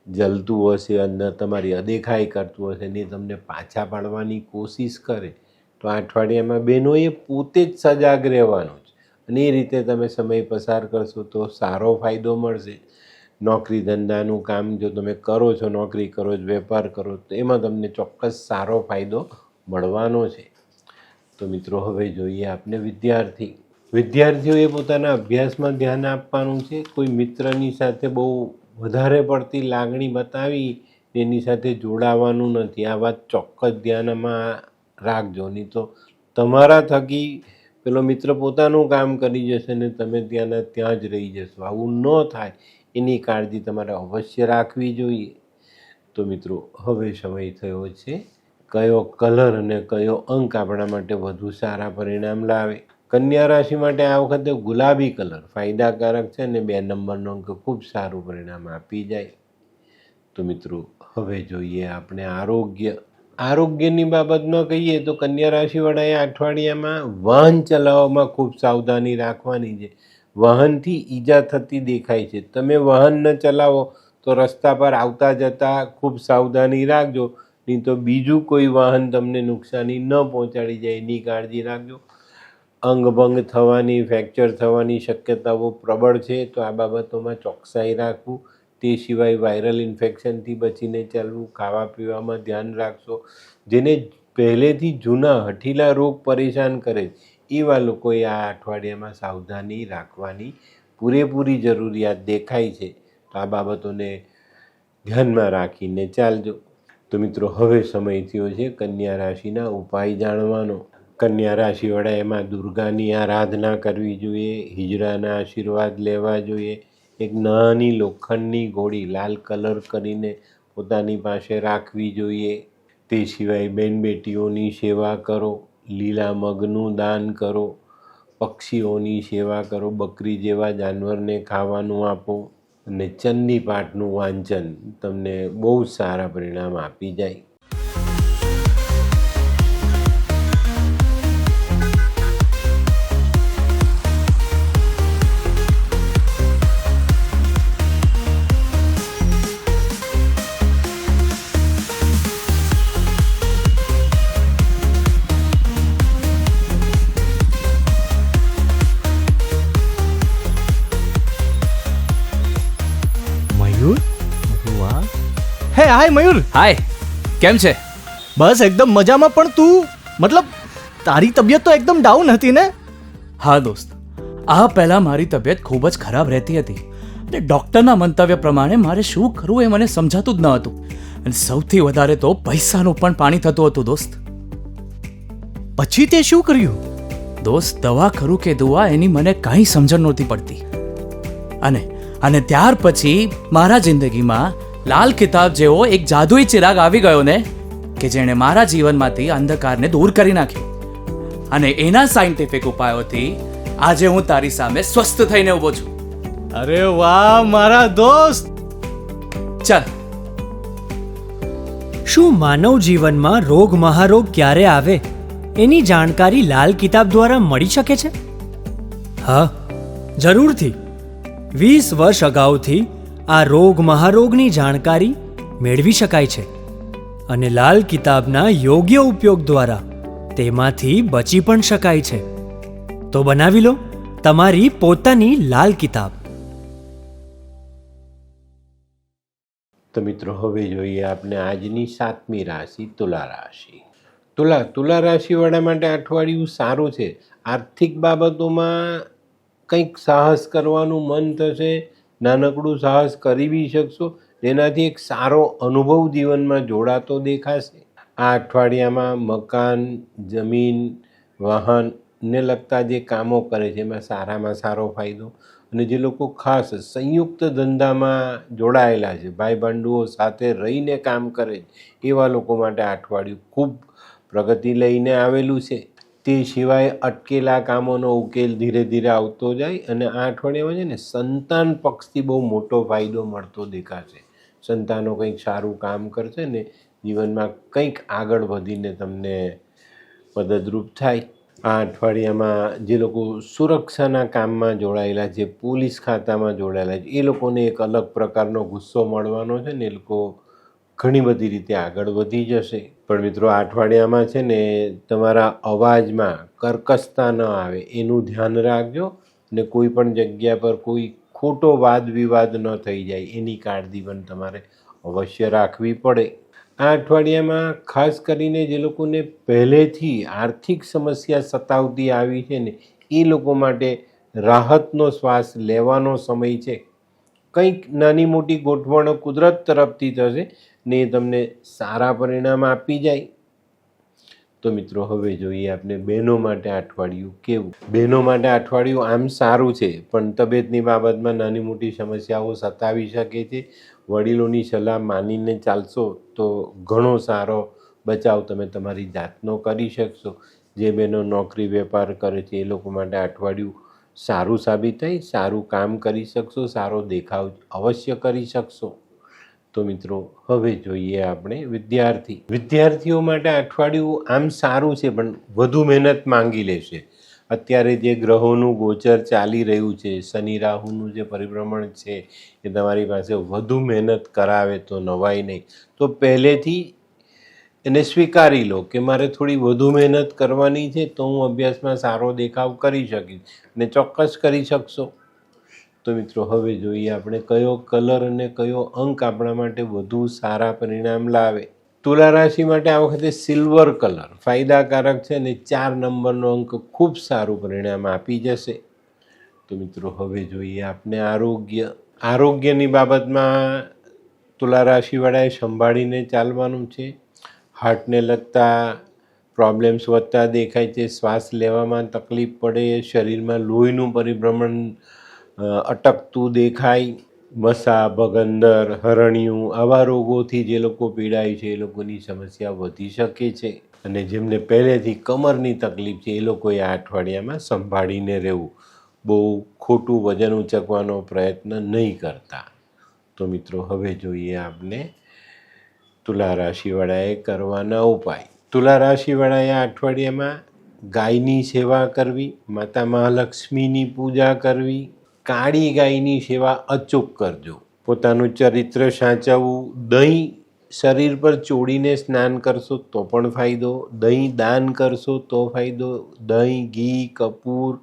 જલતું હશે, અંદર તમારી અદેખાઈ કરતું હશે ને તમને પાછા પાડવાની કોશિશ કરે. તો આ અઠવાડિયામાં બહેનોએ પોતે જ સજાગ રહેવાનું છે અને એ રીતે તમે સમય પસાર કરશો તો સારો ફાયદો મળશે. નોકરી ધંધાનું કામ જો તમે કરો છો, નોકરી કરો છો, વેપાર કરો તો એમાં તમને ચોક્કસ સારો ફાયદો મળવાનો છે. તો મિત્રો હવે જોઈએ આપણે વિદ્યાર્થીઓએ પોતાના અભ્યાસમાં ધ્યાન આપવાનું છે. કોઈ મિત્રની સાથે બહુ વધારે પડતી લાગણી બતાવી એની સાથે જોડાવાનું નથી. આ વાત ચોક્કસ ધ્યાનમાં રાખજો, નહીં તો તમારા થકી પેલો મિત્ર પોતાનું કામ કરી જશે ને તમે ત્યાંના ત્યાં જ રહી જશો. આવું ન થાય એની કાળજી તમારે અવશ્ય રાખવી જોઈએ. તો મિત્રો હવે સમય થયો છે કયો કલર અને કયો અંક આપણા માટે વધુ સારા પરિણામ લાવે. કન્યા રાશિ માટે આ વખતે ગુલાબી કલર ફાયદાકારક છે અને 2 નંબરનો અંક ખૂબ સારું પરિણામ આપી જાય. તો મિત્રો હવે જોઈએ આપણે આરોગ્યની બાબતમાં કહીએ તો કન્યા રાશિવાળાએ અઠવાડિયામાં વાહન ચલાવવામાં ખૂબ સાવધાની રાખવાની છે. વાહનથી ઈજા થતી દેખાય છે. તમે વાહન ન ચલાવો તો રસ્તા પર આવતા જતાં ખૂબ સાવધાની રાખજો, નહીં તો બીજું કોઈ વાહન તમને નુકસાની ન પહોંચાડી જાય એની કાળજી રાખજો. અંગભંગ થવાની, ફ્રેક્ચર થવાની શક્યતાઓ પ્રબળ છે, તો આ બાબતોમાં ચોકસાઈ રાખવું. તે સિવાય વાયરલ ઇન્ફેક્શનથી બચીને ચાલવું. ખાવા પીવામાં ધ્યાન રાખશો. જેને પહેલેથી જૂના હઠીલા રોગ પરેશાન કરે એવા લોકોએ આ અઠવાડિયામાં સાવધાની રાખવાની પૂરેપૂરી જરૂરિયાત દેખાય છે. તો આ બાબતોને ધ્યાનમાં રાખીને ચાલજો. તો મિત્રો હવે સમય થયો છે કન્યા રાશિના ઉપાય જાણવાનો. કન્યા રાશિવાળા એમાં દુર્ગાની આરાધના કરવી જોઈએ, હિજડાના આશીર્વાદ લેવા જોઈએ. એક નાની લોખંડની ગોળી લાલ કલર કરીને પોતાની પાસે રાખવી જોઈએ. તે સિવાય બેન બેટીઓની સેવા કરો, લીલા મગનું દાન કરો, પક્ષીઓની સેવા કરો, બકરી જેવા જાનવરને ખાવાનું આપો અને ચંદી પાઠનું વાંચન તમને બહુ સારા પરિણામ આપી જાય. હે હાય મયુર. હાય, કેમ છે? બસ એકદમ મજામાં. પણ તું મતલબ તારી તબિયત તો એકદમ ડાઉન હતી ને? હા દોસ્ત, આ પહેલાં મારી તબિયત ખૂબ જ ખરાબ રહેતી હતી અને ડૉક્ટરના મંતવ્ય પ્રમાણે મારે શું કરવું એ મને સમજાતું જ ન હતું. અને સૌથી વધારે તો પૈસાનું પણ પાણી થતું હતું દોસ્ત. પછી તે શું કર્યું? દોસ્ત, દવા ખરું કે દુઆ એની મને કાંઈ સમજણ નહોતી પડતી. અને ત્યાર પછી મારા જિંદગીમાં લાલ કિતાબ જેવો એક જાદુઈ ચિરાગ આવી ગયો ને કે જેણે મારા જીવનમાંથી અંધકારને દૂર કરી નાખ્યો. અને એના સાયન્ટિફિક ઉપાયોથી આજે હું તારી સામે સ્વસ્થ થઈને ઊભો છું. અરે વાહ મારા દોસ્ત. ચાલ. શું માનવ જીવનમાં રોગ મહારોગ ક્યારે આવે એની જાણકારી લાલ કિતાબ દ્વારા મળી શકે છે? હા, જરૂરથી. 20 વર્ષ અગાઉથી આ રોગ મહારોગની જાણકારી મેળવી શકાય છે અને લાલ કિતાબના યોગ્ય ઉપયોગ દ્વારા તેમાંથી બચી પણ શકાય છે. તો બનાવી લો તમારી પોતાની લાલ કિતાબ. તો મિત્રો હવે જોઈએ આપણે આજની 7મી રાશિ તુલા રાશિ. તુલા રાશિવાળા માટે અઠવાડિયું સારું છે. આર્થિક બાબતોમાં કંઈક સાહસ કરવાનું મન થશે. નાનકડું સાહસ કરી બી શકશો, જેનાથી એક સારો અનુભવ જીવનમાં જોડાતો દેખાશે. આ અઠવાડિયામાં મકાન, જમીન, વાહનને લગતા જે કામો કરે છે એમાં સારામાં સારો ફાયદો. અને જે લોકો ખાસ સંયુક્ત ધંધામાં જોડાયેલા છે, ભાઈ બંધુઓ સાથે રહીને કામ કરે છે એવા લોકો માટે આ અઠવાડિયું ખૂબ પ્રગતિ લઈને આવેલું છે. તે સિવાય અટકેલા કામોનો ઉકેલ ધીરે ધીરે આવતો જાય. અને આ અઠવાડિયામાં છે ને સંતાન પક્ષથી બહુ મોટો ફાયદો મળતો દેખાશે. સંતાનો કંઈક સારું કામ કરશે ને જીવનમાં કંઈક આગળ વધીને તમને મદદરૂપ થાય. આ અઠવાડિયામાં જે લોકો સુરક્ષાના કામમાં જોડાયેલા છે, પોલીસ ખાતામાં જોડાયેલા છે, એ લોકોને એક અલગ પ્રકારનો ગુસ્સો મળવાનો છે ને એ લોકો ઘણી બધી રીતે આગળ વધી જશે. પણ મિત્રો આ અઠવાડિયામાં છે ને તમારા અવાજમાં કર્કશતા ન આવે એનું ધ્યાન રાખજો. ને કોઈ પણ જગ્યા પર કોઈ ખોટો વાદ વિવાદ ન થઈ જાય એની કાળજી પણ તમારે અવશ્ય રાખવી પડે. આ અઠવાડિયામાં ખાસ કરીને જે લોકોને પહેલેથી આર્થિક સમસ્યા સતાવતી આવી છે ને એ લોકો માટે રાહતનો શ્વાસ લેવાનો સમય છે. કંઈક નાની મોટી ગોઠવણો કુદરત તરફથી થશે ને એ તમને સારા પરિણામ આપી જાય. તો મિત્રો હવે જોઈએ આપણે બહેનો માટે અઠવાડિયું કેવું. બહેનો માટે અઠવાડિયું આમ સારું છે, પણ તબિયતની બાબતમાં નાની મોટી સમસ્યાઓ સતાવી શકે છે. વડીલોની સલાહ માનીને ચાલશો તો ઘણો સારો બચાવ તમે તમારી જાતનો કરી શકશો. જે બહેનો નોકરી વેપાર કરે છે એ લોકો માટે અઠવાડિયું સારું સાબિત થાય. સારું કામ કરી શકશો, સારો દેખાવ અવશ્ય કરી શકશો. તો મિત્રો હવે જોઈએ આપણે વિદ્યાર્થીઓ માટે અઠવાડિયું આમ સારું છે, પણ વધુ મહેનત માંગી લેશે. અત્યારે જે ગ્રહોનું ગોચર ચાલી રહ્યું છે, શનિ રાહુનું જે પરિભ્રમણ છે, એ તમારી પાસે વધુ મહેનત કરાવે તો નવાઈ નહીં. તો પહેલેથી એને સ્વીકારી લો કે મારે થોડી વધુ મહેનત કરવાની છે, તો હું અભ્યાસમાં સારો દેખાવ કરી શકીશ ને ચોક્કસ કરી શકશો. તો મિત્રો હવે જોઈએ આપણે કયો કલર અને કયો અંક આપણા માટે વધુ સારા પરિણામ લાવે. તુલા રાશિ માટે આ વખતે સિલ્વર કલર ફાયદાકારક છે અને 4 નંબરનો અંક ખૂબ સારું પરિણામ આપી જશે. તો મિત્રો હવે જોઈએ આપણે આરોગ્યની બાબતમાં તુલા રાશિવાળાએ સંભાળીને ચાલવાનું છે. હાર્ટને લગતા પ્રોબ્લેમ્સ વધતા દેખાય છે. શ્વાસ લેવામાં તકલીફ પડે, શરીરમાં લોહીનું પરિભ્રમણ અટકતું દેખાય. મસા, ભગંદર, હરણિયું આવા રોગોથી જે લોકો પીડાય છે એ લોકોની સમસ્યા વધી શકે છે. અને જેમને પહેલેથી કમરની તકલીફ છે એ લોકોએ આ અઠવાડિયામાં સંભાળીને રહેવું. બહુ ખોટું વજન ઉંચકવાનો પ્રયત્ન નહીં કરતા. તો મિત્રો હવે જોઈએ આપણે તુલા રાશિવાળાએ કરવાના ઉપાય. તુલા રાશિવાળાએ આ અઠવાડિયામાં ગાયની સેવા કરવી, માતા મહાલક્ષ્મીની પૂજા કરવી, કાળી ગાયની સેવા અચૂક કરજો. પોતાનું ચરિત્ર સાચવવું. દહીં શરીર પર ચોળીને સ્નાન કરશો તો પણ ફાયદો, દહીં દાન કરશો તો ફાયદો. દહીં, ઘી, કપૂર,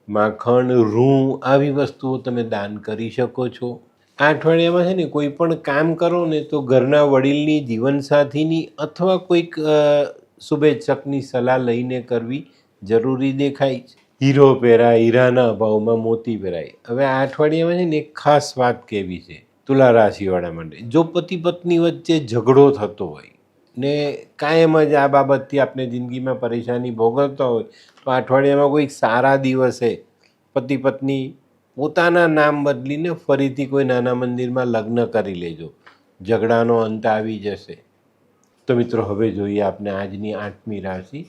માખણ, રૂં આવી વસ્તુઓ તમે દાન કરી શકો છો. આ અઠવાડિયામાં છે ને કોઈ પણ કામ કરો ને તો ઘરના વડીલની, જીવનસાથીની અથવા કોઈક શુભેચ્છકની સલાહ લઈને કરવી જરૂરી દેખાય છે. હીરો પહેરાય, હીરાના અભાવમાં મોતી પહેરાય. હવે આ અઠવાડિયામાં છે ને એક ખાસ વાત કહેવી છે તુલા રાશિવાળા માટે. જો પતિ પત્ની વચ્ચે ઝઘડો થતો હોય ને કાયમ જ આ બાબતથી આપણે જિંદગીમાં પરેશાની ભોગવતા હોય તો આ અઠવાડિયામાં કોઈક સારા દિવસે પતિ પત્ની પોતાના નામ બદલીને ફરીથી કોઈ નાના મંદિરમાં લગ્ન કરી લેજો. ઝઘડાનો અંત આવી જશે. તો મિત્રો હવે જોઈએ આપણે આજની 8મી રાશિ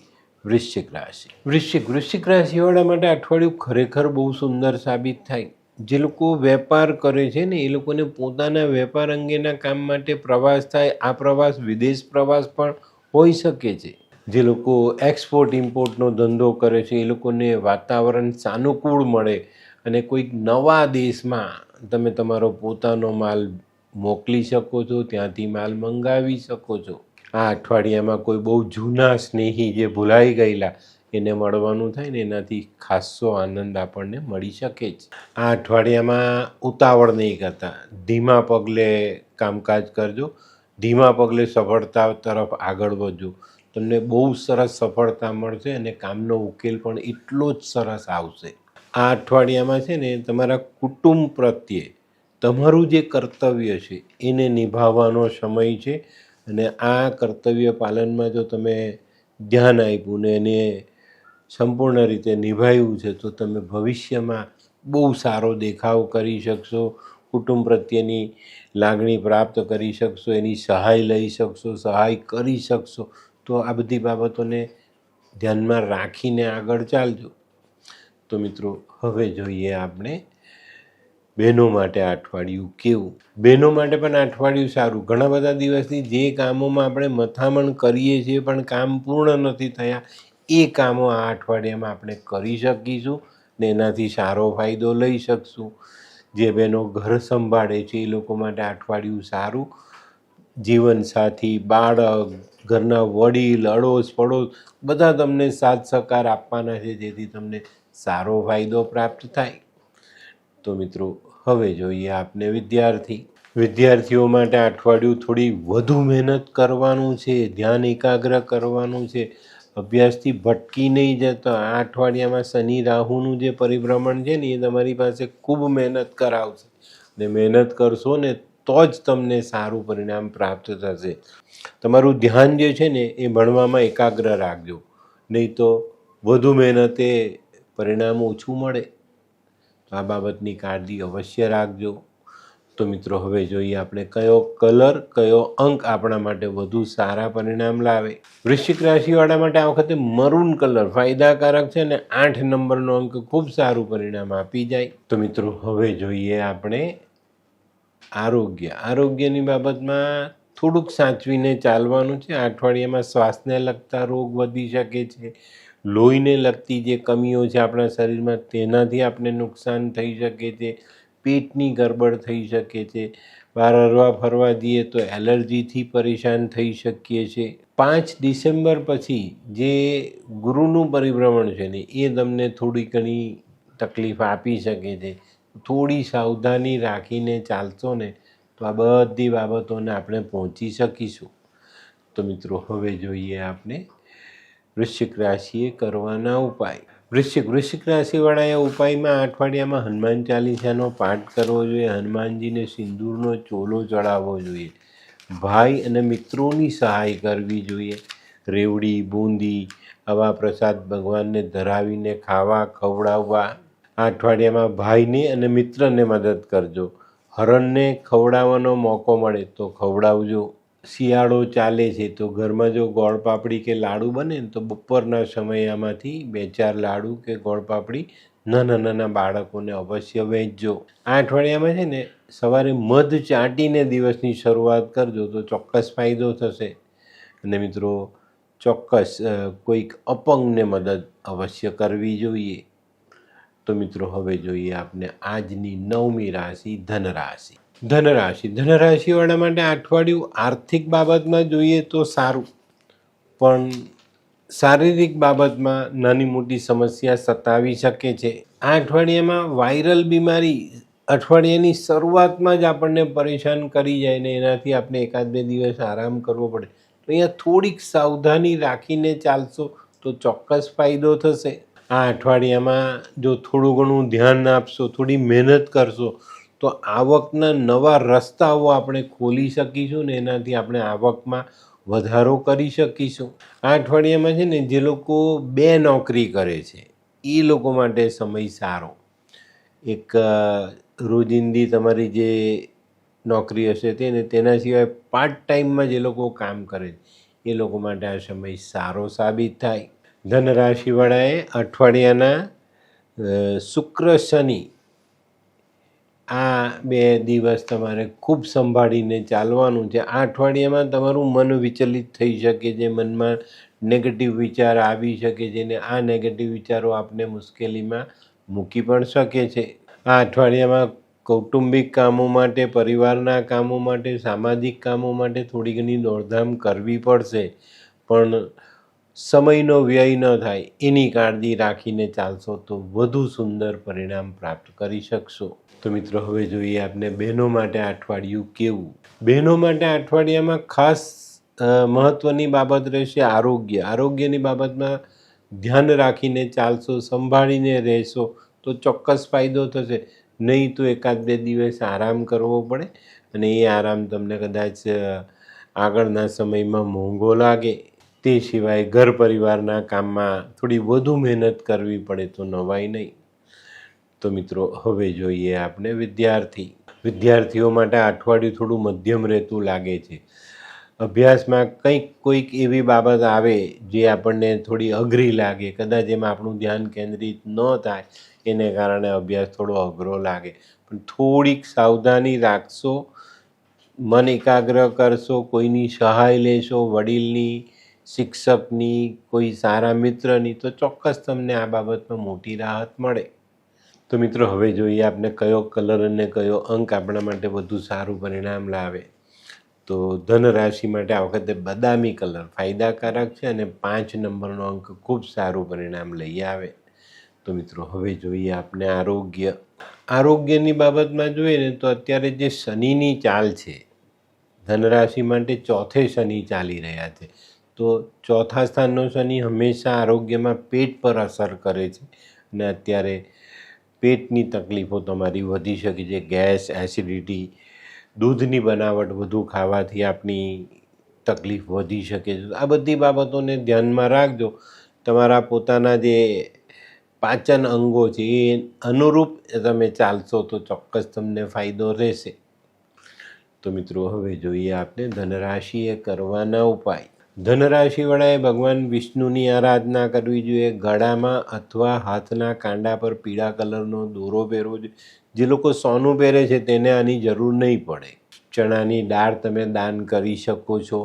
વૃશ્ચિક રાશિ. વૃશ્ચિક રાશિવાળા માટે અઠવાડિયું ખરેખર બહુ સુંદર સાબિત થાય. જે લોકો વેપાર કરે છે ને એ લોકોને પોતાના વેપાર અંગેના કામ માટે પ્રવાસ થાય. આ પ્રવાસ વિદેશ પ્રવાસ પણ હોઈ શકે છે. જે લોકો એક્સપોર્ટ ઇમ્પોર્ટનો ધંધો કરે છે એ લોકોને વાતાવરણ સાનુકૂળ મળે અને કોઈક નવા દેશમાં તમે તમારો પોતાનો માલ મોકલી શકો છો, ત્યાંથી માલ મંગાવી શકો છો. આ અઠવાડિયામાં કોઈ બહુ જૂના સ્નેહી જે ભૂલાઈ ગયેલા એને મળવાનું થાય ને એનાથી ખાસો આનંદ આપણને મળી શકે છે. આ અઠવાડિયામાં ઉતાવળ નહીં કરતા, ધીમા પગલે કામકાજ કરજો. ધીમા પગલે સફળતા તરફ આગળ વધજો. તમને બહુ સરસ સફળતા મળશે અને કામનો ઉકેલ પણ એટલો જ સરસ આવશે. આ અઠવાડિયામાં છે ને તમારા કુટુંબ પ્રત્યે તમારું જે કર્તવ્ય છે એને નિભાવવાનો સમય છે. અને આ કર્તવ્ય પાલનમાં જો તમે ધ્યાન આપ્યું ને એને સંપૂર્ણ રીતે નિભાવ્યું છે તો તમે ભવિષ્યમાં બહુ સારો દેખાવ કરી શકશો. કુટુંબ પ્રત્યેની લાગણી પ્રાપ્ત કરી શકશો, એની સહાય લઈ શકશો, સહાય કરી શકશો. તો આ બધી બાબતોને ધ્યાનમાં રાખીને આગળ ચાલજો. તો મિત્રો હવે જોઈએ આપણે બહેનો માટે આ અઠવાડિયું કેવું. બહેનો માટે પણ આ અઠવાડિયું સારું. ઘણા બધા દિવસથી જે કામોમાં આપણે મથામણ કરીએ છીએ પણ કામ પૂર્ણ નથી થયા એ કામો આ અઠવાડિયામાં આપણે કરી શકીશું ને એનાથી સારો ફાયદો લઈ શકશું. જે બહેનો ઘર સંભાળે છે એ લોકો માટે આ અઠવાડિયું સારું. જીવનસાથી, બાળક, ઘરના વડીલ, અડોશ પડોશ બધા તમને સાથ સહકાર આપવાના છે જેથી તમને સારો ફાયદો પ્રાપ્ત થાય. તો મિત્રો હવે જોઈએ આપણે વિદ્યાર્થી. વિદ્યાર્થીઓ માટે આ અઠવાડિયું થોડી વધુ મહેનત કરવાનું છે, ધ્યાન એકાગ્ર કરવાનું છે, અભ્યાસથી ભટકી નહીં જતો. આ અઠવાડિયામાં શનિ રાહુનું જે પરિભ્રમણ છે ને એ તમારી પાસે ખૂબ મહેનત કરાવશે, ને મહેનત કરશો ને તો જ તમને સારું પરિણામ પ્રાપ્ત થશે. તમારું ધ્યાન જે છે ને એ ભણવામાં એકાગ્ર રાખજો, નહીં તો વધુ મહેનતે પરિણામ ઓછું મળે. તો આ બાબતની કાળજી અવશ્ય રાખજો. તો મિત્રો, હવે જોઈએ આપણે કયો કલર, કયો અંક આપણા માટે વધુ સારા પરિણામ લાવે. વૃશ્ચિક રાશિવાળા માટે આ વખતે મરૂન કલર ફાયદાકારક છે અને 8 નંબરનો અંક ખૂબ સારું પરિણામ આપી જાય. તો મિત્રો, હવે જોઈએ આપણે આરોગ્યની બાબતમાં થોડુંક સાચવીને ચાલવાનું છે. આ અઠવાડિયામાં શ્વાસને લગતા રોગ વધી શકે છે. લોહીને લગતી જે કમીઓ છે આપણા શરીરમાં તેનાથી આપણે નુકસાન થઈ શકે છે. પેટની ગરબડ થઈ શકે છે. બહાર હરવા ફરવા જઈએ તો એલર્જીથી પરેશાન થઈ શકીએ છીએ. 5 ડિસેમ્બર પછી જે ગુરુનું પરિભ્રમણ છે ને એ તમને થોડી ઘણી તકલીફ આપી શકે છે. થોડી સાવધાની રાખીને ચાલશો ને તો આ બધી બાબતોને આપણે પહોંચી શકીશું. તો મિત્રો, હવે જોઈએ આપણે વૃશ્ચિક રાશિએ કરવાના ઉપાય. વૃશ્ચિક રાશિવાળાએ ઉપાયમાં આ અઠવાડિયામાં હનુમાન ચાલીસાનો પાઠ કરવો જોઈએ. હનુમાનજીને સિંદૂરનો ચોલો ચડાવવો જોઈએ. ભાઈ અને મિત્રોની સહાય કરવી જોઈએ. રેવડી, બૂંદી આવા પ્રસાદ ભગવાનને ધરાવીને ખાવા ખવડાવવા. આ અઠવાડિયામાં ભાઈને અને મિત્રને મદદ કરજો. હરણને ખવડાવવાનો મોકો મળે તો ખવડાવજો. શિયાળો ચાલે છે તો ઘરમાં જો ગોળ પાપડી કે લાડુ બને ને તો બપોરના સમયમાંથી 2-4 લાડુ કે ગોળ પાપડી નાના બાળકોને અવશ્ય વહેંચજો. આ અઠવાડિયામાં છે ને સવારે મધ ચાટીને દિવસની શરૂઆત કરજો તો ચોક્કસ ફાયદો થશે. અને મિત્રો, ચોક્કસ કોઈક અપંગને મદદ અવશ્ય કરવી જોઈએ. તો મિત્રો, હવે જોઈએ આપણે આજની 9મી રાશિ ધનરાશિ. ધનરાશિવાળા માટે આ અઠવાડિયું આર્થિક બાબતમાં જોઈએ તો સારું, પણ શારીરિક બાબતમાં નાની મોટી સમસ્યા સતાવી શકે છે. આ અઠવાડિયામાં વાયરલ બીમારી અઠવાડિયાની શરૂઆતમાં જ આપણને પરેશાન કરી જાય ને એનાથી આપણે 1-2 દિવસ આરામ કરવો પડે. તો અહીંયા થોડીક સાવધાની રાખીને ચાલશો તો ચોક્કસ ફાયદો થશે. આ અઠવાડિયામાં જો થોડું ઘણું ધ્યાન આપશો, થોડી મહેનત કરશો તો આવકના નવા રસ્તાઓ આપણે ખોલી શકીશું ને એનાથી આપણે આવકમાં વધારો કરી શકીશું. આ અઠવાડિયામાં છે ને જે લોકો 2 નોકરી કરે છે એ લોકો માટે સમય સારો. એક રોજિંદી તમારી જે નોકરી હશે તેને તેના સિવાય પાર્ટ ટાઈમમાં જે લોકો કામ કરે એ લોકો માટે આ સમય સારો સાબિત થાય. ધનરાશિવાળાએ અઠવાડિયાના શુક્ર શનિ આ 2 દિવસ તમારે ખૂબ સંભાળીને ચાલવાનું છે. આ અઠવાડિયામાં તમારું મન વિચલિત થઈ શકે છે, મનમાં નેગેટિવ વિચાર આવી શકે છે ને આ નેગેટિવ વિચારો આપને મુશ્કેલીમાં મૂકી પણ શકે છે. આ અઠવાડિયામાં કૌટુંબિક કામો માટે, પરિવારના કામો માટે, સામાજિક કામો માટે થોડી ઘણી દોડધામ કરવી પડશે, પણ સમયનો વ્યય ન થાય એની કાળજી રાખીને ચાલશો તો વધુ સુંદર પરિણામ પ્રાપ્ત કરી શકશો. તો મિત્રો, હવે જોઈએ આપણે બહેનો માટે આ અઠવાડિયું કેવું. બહેનો માટે આ અઠવાડિયામાં ખાસ મહત્ત્વની બાબત રહેશે આરોગ્યની બાબતમાં ધ્યાન રાખીને ચાલશો, સંભાળીને રહેશો તો ચોક્કસ ફાયદો થશે. નહીં તો 1-2 દિવસ આરામ કરવો પડે અને એ આરામ તમને કદાચ આગળના સમયમાં મોંઘો લાગે. તે સિવાય ઘર પરિવારના કામમાં થોડી વધુ મહેનત કરવી પડે તો નવાઈ નહીં. તો મિત્રો, હવે જોઈએ આપણે વિદ્યાર્થીઓ માટે આ અઠવાડિયું થોડું મધ્યમ રહેતું લાગે છે. અભ્યાસમાં કોઈક એવી બાબત આવે જે આપણને થોડી અઘરી લાગે, કદાચ એમાં આપણું ધ્યાન કેન્દ્રિત ન થાય એને કારણે અભ્યાસ થોડો અઘરો લાગે, પણ થોડીક સાવધાની રાખશો, મન એકાગ્ર કરશો, કોઈની સહાય લેશો, વડીલની, શિક્ષકની, કોઈ સારા મિત્રની, તો ચોક્કસ તમને આ બાબતમાં મોટી રાહત મળે. તો મિત્રો, હવે જોઈએ આપણે કયો કલર અને કયો અંક આપણા માટે વધુ સારું પરિણામ લાવે. તો ધન રાશિ માટે આ વખતે બદામી કલર ફાયદાકારક છે અને 5 નંબરનો અંક ખૂબ સારું પરિણામ લઈ આવે. તો મિત્રો, હવે જોઈએ આપણે આરોગ્યની બાબતમાં જોઈએ ને તો અત્યારે જે શનિની ચાલ છે, ધનરાશિ માટે ચોથે શનિ ચાલી રહ્યા છે. તો ચોથા સ્થાનનો શનિ હંમેશા આરોગ્યમાં પેટ પર અસર કરે છે અને અત્યારે પેટની તકલીફો તમારી વધી શકે છે. ગેસ, એસિડિટી, દૂધની બનાવટ વધુ ખાવાથી આપણી તકલીફ વધી શકે છે. આ બધી બાબતોને ધ્યાનમાં રાખજો. તમારા પોતાના જે પાચન અંગો છે એ અનુરૂપ તમે ચાલશો તો ચોક્કસ તમને ફાયદો રહેશે. તો મિત્રો હવે જોઈએ આપણે ધનરાશિએ કરવાના ઉપાય. ધનરાશિવાળાએ ભગવાન વિષ્ણુની આરાધના કરવી જોઈએ. ગળામાં અથવા હાથના કાંડા પર પીળા કલરનો દોરો પહેરવો જોઈએ. જે લોકો સોનું પહેરે છે તેને આની જરૂર નહીં પડે. ચણાની દાળ તમે દાન કરી શકો છો.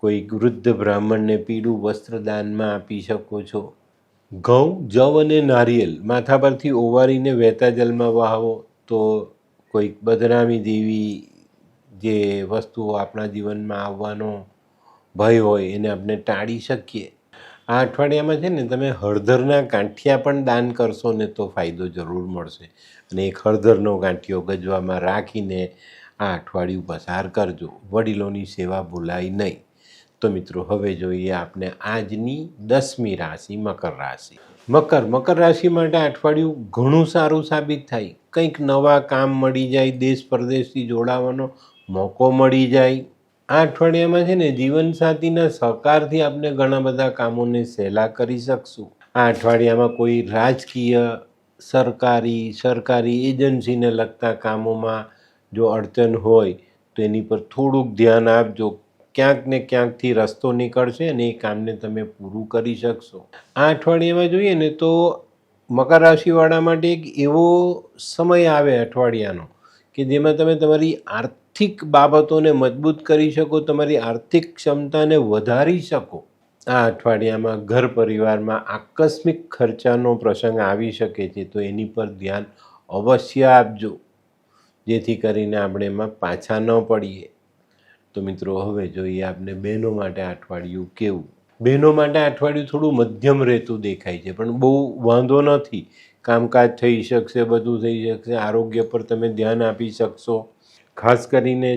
કોઈ વૃદ્ધ બ્રાહ્મણને પીળું વસ્ત્ર દાનમાં આપી શકો છો. ઘઉં, જવ અને નારિયેલ માથા પરથી ઓવારીને વહેતા જલમાં વહાવો તો કોઈક બદનામી જેવી જે વસ્તુઓ આપણા જીવનમાં આવવાનો ભય હોય એને આપણે ટાળી શકીએ. આ અઠવાડિયામાં છે ને તમે હળદરના ગાંઠિયા પણ દાન કરશો ને તો ફાયદો જરૂર મળશે. અને એક હળદરનો ગાંઠિયો ગજવામાં રાખીને આ અઠવાડિયું પસાર કરજો. વડીલોની સેવા ભૂલાય નહીં. તો મિત્રો હવે જોઈએ આપણે આજની 10મી રાશિ મકર રાશિ. મકર રાશિ માટે અઠવાડિયું ઘણું સારું સાબિત થાય. કંઈક નવા કામ મળી જાય, દેશ પરદેશથી જોડાવાનો મોકો મળી જાય. આ અઠવાડિયામાં છે ને જીવનસાથીના સહકારથી આપણે ઘણા બધા કામોને સહેલા કરી શકશું. આ અઠવાડિયામાં કોઈ રાજકીય, સરકારી એજન્સીને લગતા કામોમાં જો અડચણ હોય તો એની પર થોડુંક ધ્યાન આપજો. ક્યાંક ને ક્યાંકથી રસ્તો નીકળશે અને એ કામને તમે પૂરું કરી શકશો. આ અઠવાડિયામાં જોઈએ ને તો મકર રાશિવાળા માટે એક એવો સમય આવે અઠવાડિયાનો કે જેમાં તમે તમારી આર્થિક બાબતોને મજબૂત કરી શકો, તમારી આર્થિક ક્ષમતાને વધારી શકો. આ અઠવાડિયામાં ઘર પરિવારમાં આકસ્મિક ખર્ચાનો પ્રસંગ આવી શકે છે તો એની પર ધ્યાન અવશ્ય આપજો, જેથી કરીને આપણે એમાં પાછા ન પડીએ. તો મિત્રો હવે જોઈએ આપણે બહેનો માટે અઠવાડિયું કેવું. બહેનો માટે અઠવાડિયું થોડું મધ્યમ રહેતું દેખાય છે, પણ બહુ વાંધો નથી. કામકાજ થઈ શકશે, બધું થઈ શકશે. આરોગ્ય પર તમે ધ્યાન આપી શકશો. ખાસ કરીને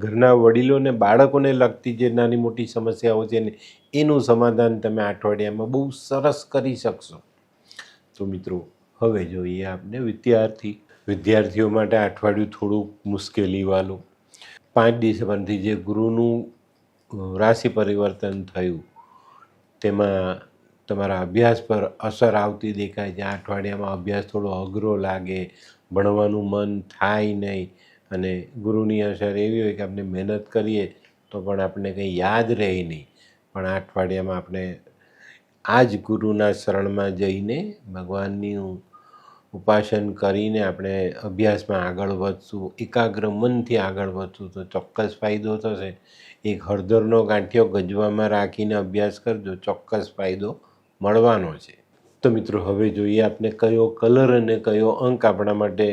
ઘરના વડીલોને, બાળકોને લગતી જે નાની મોટી સમસ્યાઓ છે ને એનું સમાધાન તમે અઠવાડિયામાં બહુ સરસ કરી શકશો. તો મિત્રો હવે જોઈએ આપણે વિદ્યાર્થીઓ માટે અઠવાડિયું થોડું મુશ્કેલીવાળું. 5 ડિસેમ્બરથી જે ગુરુનું રાશિ પરિવર્તન થયું તેમાં તમારા અભ્યાસ પર અસર આવતી દેખાય છે. આ અઠવાડિયામાં અભ્યાસ થોડો અઘરો લાગે, ભણવાનું મન થાય નહીં અને ગુરુની અસર એવી હોય કે આપણે મહેનત કરીએ તો પણ આપણે કંઈ યાદ રહે નહીં. પણ આ અઠવાડિયામાં આપણે આ જ ગુરુના શરણમાં જઈને ભગવાનનું ઉપાસન કરીને આપણે અભ્યાસમાં આગળ વધશું, એકાગ્ર મનથી આગળ વધશું તો ચોક્કસ ફાયદો થશે. એક હળદરનો ગાંઠિયો ગજવામાં રાખીને અભ્યાસ કરજો, ચોક્કસ ફાયદો મળવાનો છે. તો મિત્રો હવે જોઈએ આપણે કયો કલર અને કયો અંક આપણા માટે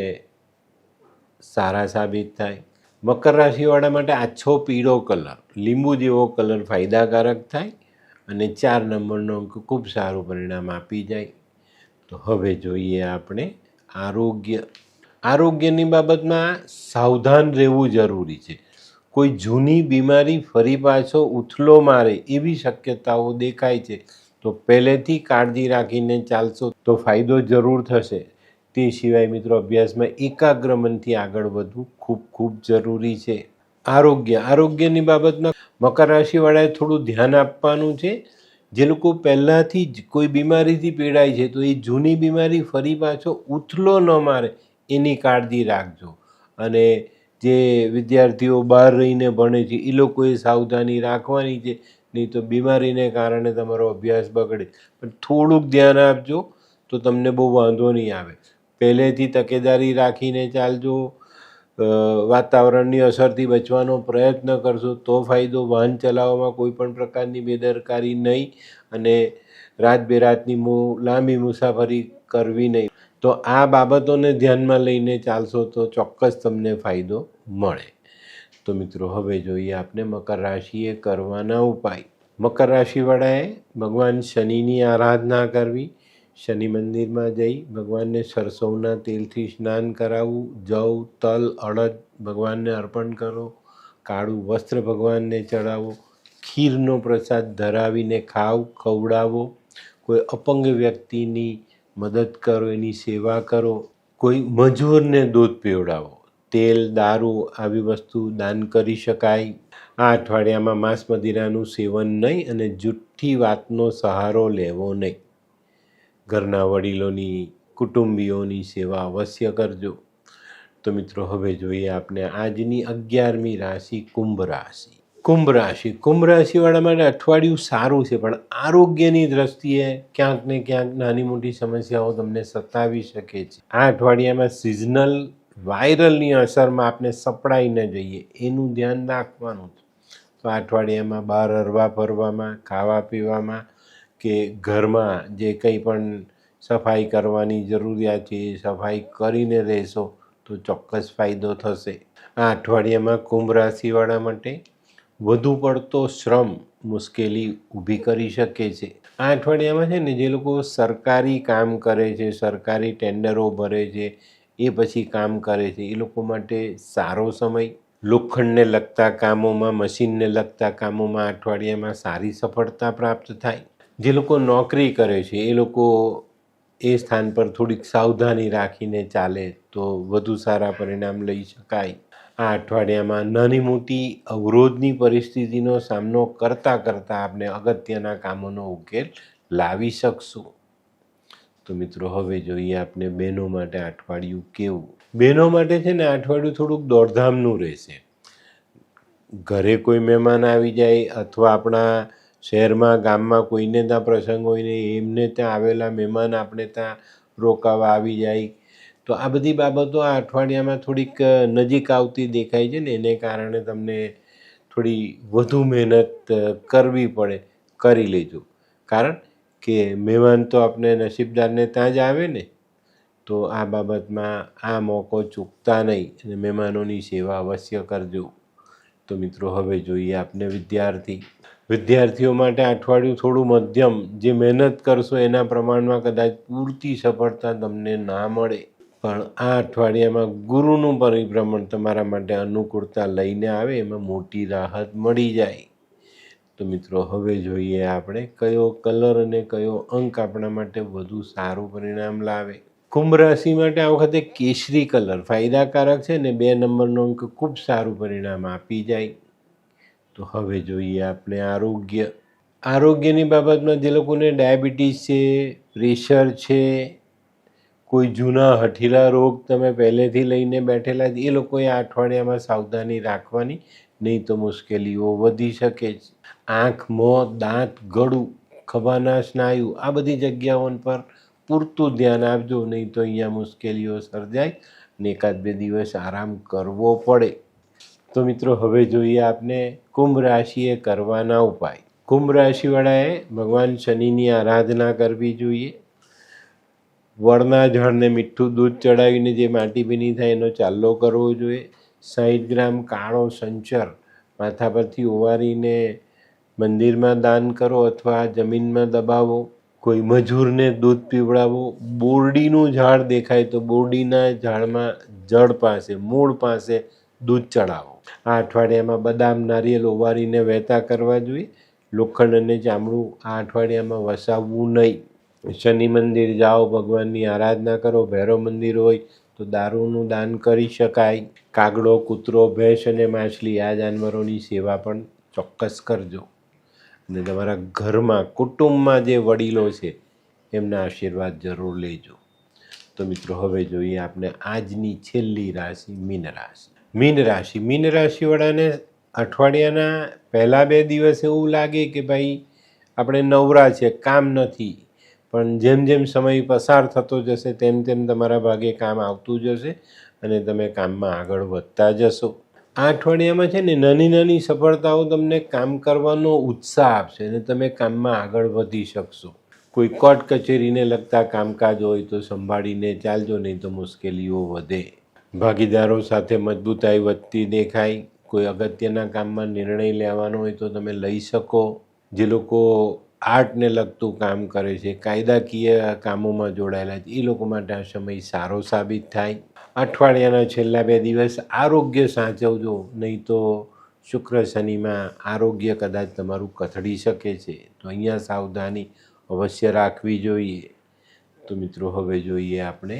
સારા સાબિત થાય. મકર રાશિવાળા માટે આછો પીળો કલર, લીંબુ જેવો કલર ફાયદાકારક થાય અને 4 નંબરનો અંક ખૂબ સારું પરિણામ આપી જાય. તો હવે જોઈએ આપણે આરોગ્યની બાબતમાં સાવધાન રહેવું જરૂરી છે. કોઈ જૂની બીમારી ફરી પાછો ઉથલો મારે એવી શક્યતાઓ દેખાય છે તો પહેલેથી કાળજી રાખીને ચાલશો તો ફાયદો જરૂર થશે. તે સિવાય મિત્રો અભ્યાસમાં એકાગ્ર મનથી આગળ વધવું ખૂબ ખૂબ જરૂરી છે. આરોગ્યની બાબતમાં મકર રાશિવાળાએ થોડું ધ્યાન આપવાનું છે. જે લોકો પહેલાંથી જ કોઈ બીમારીથી પીડાય છે તો એ જૂની બીમારી ફરી પાછો ઉથલો ન મારે એની કાળજી રાખજો. અને જે વિદ્યાર્થીઓ બહાર રહીને ભણે છે એ લોકોએ સાવધાની રાખવાની છે, નહીં તો બીમારીને કારણે તમારો અભ્યાસ બગડે. પણ થોડુંક ધ્યાન આપજો તો તમને બહુ વાંધો નહીં આવે. પહેલેથી તકેદારી રાખીને ચાલજો. વાતાવરણની અસરથી બચવાનો પ્રયત્ન કરશો તો ફાયદો. વાહન ચલાવવામાં કોઈ પણ પ્રકારની બેદરકારી નહીં અને રાત બેરાતની લાંબી મુસાફરી કરવી નહીં. તો આ બાબતોને ધ્યાનમાં લઈને ચાલશો તો ચોક્કસ તમને ફાયદો મળે. તો મિત્રો હવે જોઈએ આપણે મકર રાશિએ કરવાના ઉપાય. મકર રાશિવાળાએ ભગવાન શનિની આરાધના કરવી. શનિ મંદિરમાં જઈ ભગવાનને સરસવના તેલથી સ્નાન કરાવવું, જવ, તલ, અડદ ભગવાનને અર્પણ કરો, કાળું વસ્ત્ર ભગવાનને ચડાવો, ખીરનો પ્રસાદ ધરાવીને ખવડાવો, કોઈ અપંગ વ્યક્તિની મદદ કરો, એની સેવા કરો, કોઈ મજૂરને દૂધ પીવડાવો. તેલ, દારૂ આવી વસ્તુ દાન કરી શકાય. આ અઠવાડિયામાં માંસ મદિરાનું સેવન નહીં અને જુઠ્ઠી વાતનો સહારો લેવો નહીં. ઘરના વડીલોની, કુટુંબીઓની સેવા અવશ્ય કરજો. તો મિત્રો હવે જોઈએ આપણે આજની 11મી રાશિ કુંભ રાશિ. કુંભ રાશિવાળા માટે અઠવાડિયું સારું છે, પણ આરોગ્યની દ્રષ્ટિએ ક્યાંક ને ક્યાંક નાની મોટી સમસ્યાઓ તમને સતાવી શકે છે. આ અઠવાડિયામાં સિઝનલ વાયરલની અસરમાં આપણે સપડાઈ ન જઈએ એનું ધ્યાન રાખવાનું છે. તો આ અઠવાડિયામાં બહાર હરવા ફરવામાં, ખાવા પીવામાં કે ઘરમાં જે કંઈ પણ સફાઈ કરવાની જરૂરિયાત છે એ સફાઈ કરીને રહેશો તો ચોક્કસ ફાયદો થશે. આ અઠવાડિયામાં કુંભ રાશિવાળા માટે વધુ પડતો શ્રમ મુશ્કેલી ઊભી કરી શકે છે. આ અઠવાડિયામાં છે ને જે લોકો સરકારી કામ કરે છે, સરકારી ટેન્ડરો ભરે છે, એ પછી કામ કરે છે, એ લોકો માટે સારો સમય. લોખંડને લગતા કામોમાં, મશીનને લગતા કામોમાં અઠવાડિયામાં સારી સફળતા પ્રાપ્ત થાય. જે લોકો નોકરી કરે છે એ લોકો એ સ્થાન પર થોડીક સાવધાની રાખીને ચાલે તો વધુ સારા પરિણામ લઈ શકાય. આ અઠવાડિયામાં નાની મોટી અવરોધની પરિસ્થિતિનો સામનો કરતાં આપણે અગત્યના કામોનો ઉકેલ લાવી શકશું. તો મિત્રો હવે જોઈએ આપણે બહેનો માટે અઠવાડિયું કેવું. બહેનો માટે છે ને અઠવાડિયું થોડુંક દોડધામનું રહેશે. ઘરે કોઈ મહેમાન આવી જાય અથવા આપણા શહેરમાં, ગામમાં કોઈને ત્યાં પ્રસંગ હોય ને એમને ત્યાં આવેલા મહેમાન આપણે ત્યાં રોકાવા આવી જાય, તો આ બધી બાબતો આ અઠવાડિયામાં થોડીક નજીક આવતી દેખાય છે ને એને કારણે તમને થોડી વધુ મહેનત કરવી પડે. કરી લેજો, કારણ કે મહેમાન તો આપણે નસીબદારને ત્યાં જ આવે ને. તો આ બાબતમાં આ મોકો ચૂકતા નહીં અને મહેમાનોની સેવા અવશ્ય કરજો. તો મિત્રો હવે જોઈએ આપણે વિદ્યાર્થીઓ માટે અઠવાડિયું થોડું મધ્યમ. જે મહેનત કરશો એના પ્રમાણમાં કદાચ પૂરતી સફળતા તમને ના મળે, પણ આ અઠવાડિયામાં ગુરુનું પરિભ્રમણ તમારા માટે અનુકૂળતા લઈને આવે, એમાં મોટી રાહત મળી જાય. તો મિત્રો હવે જોઈએ આપણે કયો કલર અને કયો અંક આપણા માટે વધુ સારું પરિણામ લાવે. કુંભ રાશિ માટે આ વખતે કેસરી કલર ફાયદાકારક છે ને 2 નંબરનો અંક ખૂબ સારું પરિણામ આપી જાય. તો હવે જોઈએ આપણે આરોગ્યની બાબતમાં જે લોકોને ડાયાબિટીસ છે, પ્રેશર છે, કોઈ જૂના હઠીલા રોગ તમે પહેલેથી લઈને બેઠેલા એ લોકોએ આ અઠવાડિયામાં સાવધાની રાખવાની, નહીં તો મુશ્કેલીઓ વધી શકે છે. આંખ, મોં, દાંત, ગળું, ખભાના સ્નાયુ આ બધી જગ્યાઓ પર પૂરતું ધ્યાન આપજો, નહીં તો અહીંયા મુશ્કેલીઓ સર્જાય ને 1-2 દિવસ આરામ કરવો પડે. તો મિત્રો હવે જોઈએ આપણે કુંભ રાશિએ કરવાના ઉપાય. કુંભ રાશિવાળાએ ભગવાન શનિની આરાધના કરવી જોઈએ. વડના ઝાડને મીઠું દૂધ ચડાવીને જે માટી ભીની થાય એનો ચાલ્લો કરવો જોઈએ. 60 ગ્રામ કાળો સંચર માથા પરથી ઓવારીને મંદિરમાં દાન કરો અથવા જમીનમાં દબાવો. કોઈ મજૂરને દૂધ પીવડાવો. બોરડીનું ઝાડ દેખાય તો બોરડીના ઝાડમાં જડ પાસે, મૂળ પાસે દૂધ ચડાવો. આ અઠવાડિયામાં બદામ, નારિયેળ ઓવારીને વહેતા કરવા જોઈએ. લોખંડ અને ચામડું આ અઠવાડિયામાં વસાવવું નહીં. શનિ મંદિર જાઓ, ભગવાનની આરાધના કરો. ભૈરવ મંદિર હોય તો દારૂનું દાન કરી શકાય. કાગડો, કૂતરો, ભેંસ અને માછલી આ જાનવરોની સેવા પણ ચોક્કસ કરજો. અને તમારા ઘરમાં, કુટુંબમાં જે વડીલો છે એમના આશીર્વાદ જરૂર લેજો. તો મિત્રો હવે જોઈએ આપણે આજની છેલ્લી રાશિ મીન રાશિવાળાને અઠવાડિયાના પહેલા 2 દિવસ એવું લાગે કે ભાઈ આપણે નવરા છે, કામ નથી, પણ જેમ જેમ સમય પસાર થતો જશે તેમ તમારા ભાગે કામ આવતું જશે અને તમે કામમાં આગળ વધતા જશો. આ અઠવાડિયામાં છે ને નાની સફળતાઓ તમને કામ કરવાનો ઉત્સાહ આપશે અને તમે કામમાં આગળ વધી શકશો. કોઈ કોર્ટ કચેરીને લગતા કામકાજ હોય તો સંભાળીને ચાલજો, નહીં તો મુશ્કેલીઓ વધે. ભાગીદારો સાથે મજબૂતાઈ વધતી દેખાય. કોઈ અગત્યના કામમાં નિર્ણય લેવાનો હોય તો તમે લઈ શકો. જે લોકો આર્ટને લગતું કામ કરે છે, કાયદાકીય કામોમાં જોડાયેલા છે, એ લોકો માટે આ સમય સારો સાબિત થાય. અઠવાડિયાના છેલ્લા 2 દિવસ આરોગ્ય સાચવજો, નહીં તો શુક્ર શનિમાં આરોગ્ય કદાચ તમારું કથળી શકે છે, તો અહીંયા સાવધાની અવશ્ય રાખવી જોઈએ. તો મિત્રો હવે જોઈએ આપણે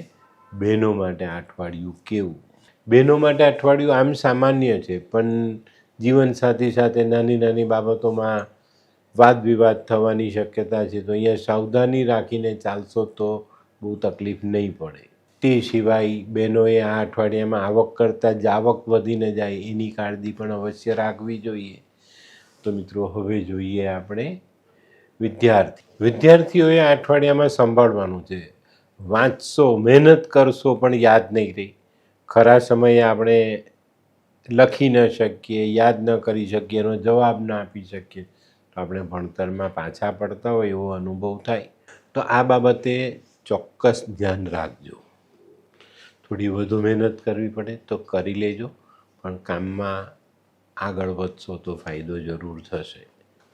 બહેનો માટે આ અઠવાડિયું કેવું. બહેનો માટે અઠવાડિયું આમ સામાન્ય છે, પણ જીવનસાથી સાથે નાની નાની બાબતોમાં વાદ વિવાદ થવાની શક્યતા છે, તો અહીંયા સાવધાની રાખીને ચાલશો તો બહુ તકલીફ નહીં પડે. તે સિવાય બહેનોએ આ અઠવાડિયામાં આવક કરતાં જાવક વધીને જાય એની કાળજી પણ અવશ્ય રાખવી જોઈએ. તો મિત્રો હવે જોઈએ આપણે વિદ્યાર્થીઓએ આ અઠવાડિયામાં સંભાળવાનું છે. વાંચશો, મહેનત કરશો, પણ યાદ નહીં રહી. ખરા સમયે આપણે લખી ન શકીએ, યાદ ન કરી શકીએ, એનો જવાબ ન આપી શકીએ તો આપણે ભણતરમાં પાછા પડતા હોય એવો અનુભવ થાય. તો આ બાબતે ચોક્કસ ધ્યાન રાખજો. થોડી વધુ મહેનત કરવી પડે તો કરી લેજો, પણ કામમાં આગળ વધશો તો ફાયદો જરૂર થશે.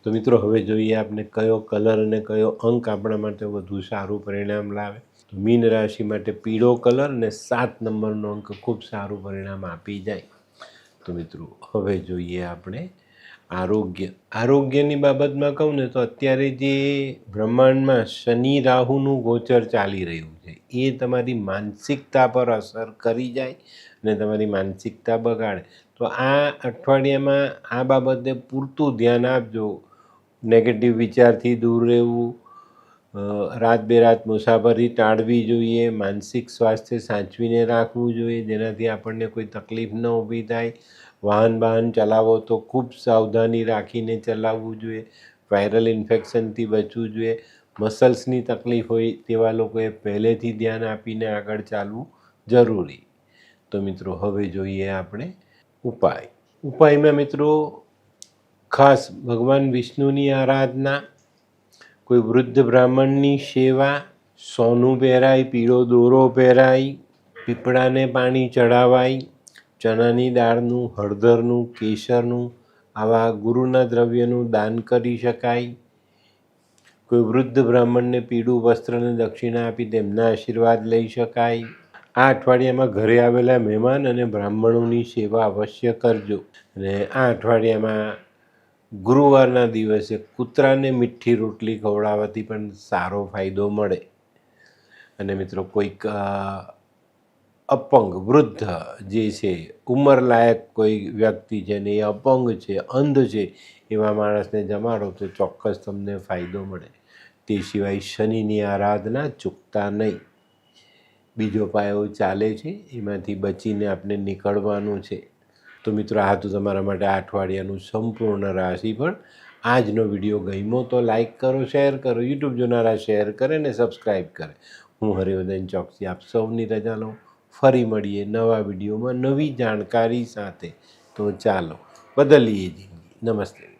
તો મિત્રો હવે જોઈએ આપણે કયો કલર અને કયો અંક આપણા માટે વધુ સારું પરિણામ લાવે. તો મીન રાશિ માટે પીળો કલર અને 7 નંબરનો અંક ખૂબ સારું પરિણામ આપી જાય. તો મિત્રો હવે જોઈએ આપણે આરોગ્યની બાબતમાં કહું ને તો અત્યારે જે બ્રહ્માંડમાં શનિ રાહુનું ગોચર ચાલી રહ્યું છે એ તમારી માનસિકતા પર અસર કરી જાય અને તમારી માનસિકતા બગાડે. તો આ અઠવાડિયામાં આ બાબતે પૂરતું ધ્યાન આપજો. નેગેટિવ વિચારથી દૂર રહેવું, રાત બેરાત મુસાફરી ટાળવી જોઈએ, માનસિક સ્વાસ્થ્ય સાચવીને રાખવું જોઈએ જેનાથી આપણને કોઈ તકલીફ ન ઊભી થાય. વાહન ચલાવો તો ખૂબ સાવધાની રાખીને ચલાવવું જોઈએ. વાયરલ ઇન્ફેક્શનથી બચવું જોઈએ. મસલ્સની તકલીફ હોય તેવા લોકોએ પહેલેથી ધ્યાન આપીને આગળ ચાલવું જરૂરી. તો મિત્રો હવે જોઈએ આપણે ઉપાયમાં મિત્રો ખાસ ભગવાન વિષ્ણુની આરાધના, કોઈ વૃદ્ધ બ્રાહ્મણની સેવા, સોનું પહેરાય, પીળો દોરો પહેરાય, પીપળાને પાણી ચડાવાય, ચણાની દાળનું, હળદરનું, કેસરનું આવા ગુરુના દ્રવ્યનું દાન કરી શકાય. કોઈ વૃદ્ધ બ્રાહ્મણને પીળું વસ્ત્ર અને દક્ષિણા આપી તેમના આશીર્વાદ લઈ શકાય. આ અઠવાડિયામાં ઘરે આવેલા મહેમાન અને બ્રાહ્મણોની સેવા અવશ્ય કરજો. અને આ અઠવાડિયામાં ગુરુવારના દિવસે કૂતરાને મીઠી રોટલી ખવડાવવાથી પણ સારો ફાયદો મળે. અને મિત્રો કોઈક અપંગ વૃદ્ધ જે છે, ઉંમરલાયક કોઈ વ્યક્તિ છે ને એ અપંગ છે, અંધ છે, એવા માણસને જમાડો તો ચોક્કસ તમને ફાયદો મળે. તે સિવાય શનિની આરાધના ચૂકતા નહીં. બીજો પાયો ચાલે છે એમાંથી બચીને આપણે નીકળવાનું છે. તો મિત્રો આ તો તમારા માટે આ અઠવાડિયાનું સંપૂર્ણ રાશિફળ. આજનો વિડીયો ગમ્યો તો લાઈક કરો, શેર કરો, યુટ્યુબ જોનારા શેર કરે ને સબસ્ક્રાઈબ કરે. હું હરિવર્ધન ચોકસી આપ સૌની રજા લઉં. ફરી મળીએ નવા વિડીયોમાં નવી જાણકારી સાથે. તો ચાલો બદલીએ જિંદગી. નમસ્તે.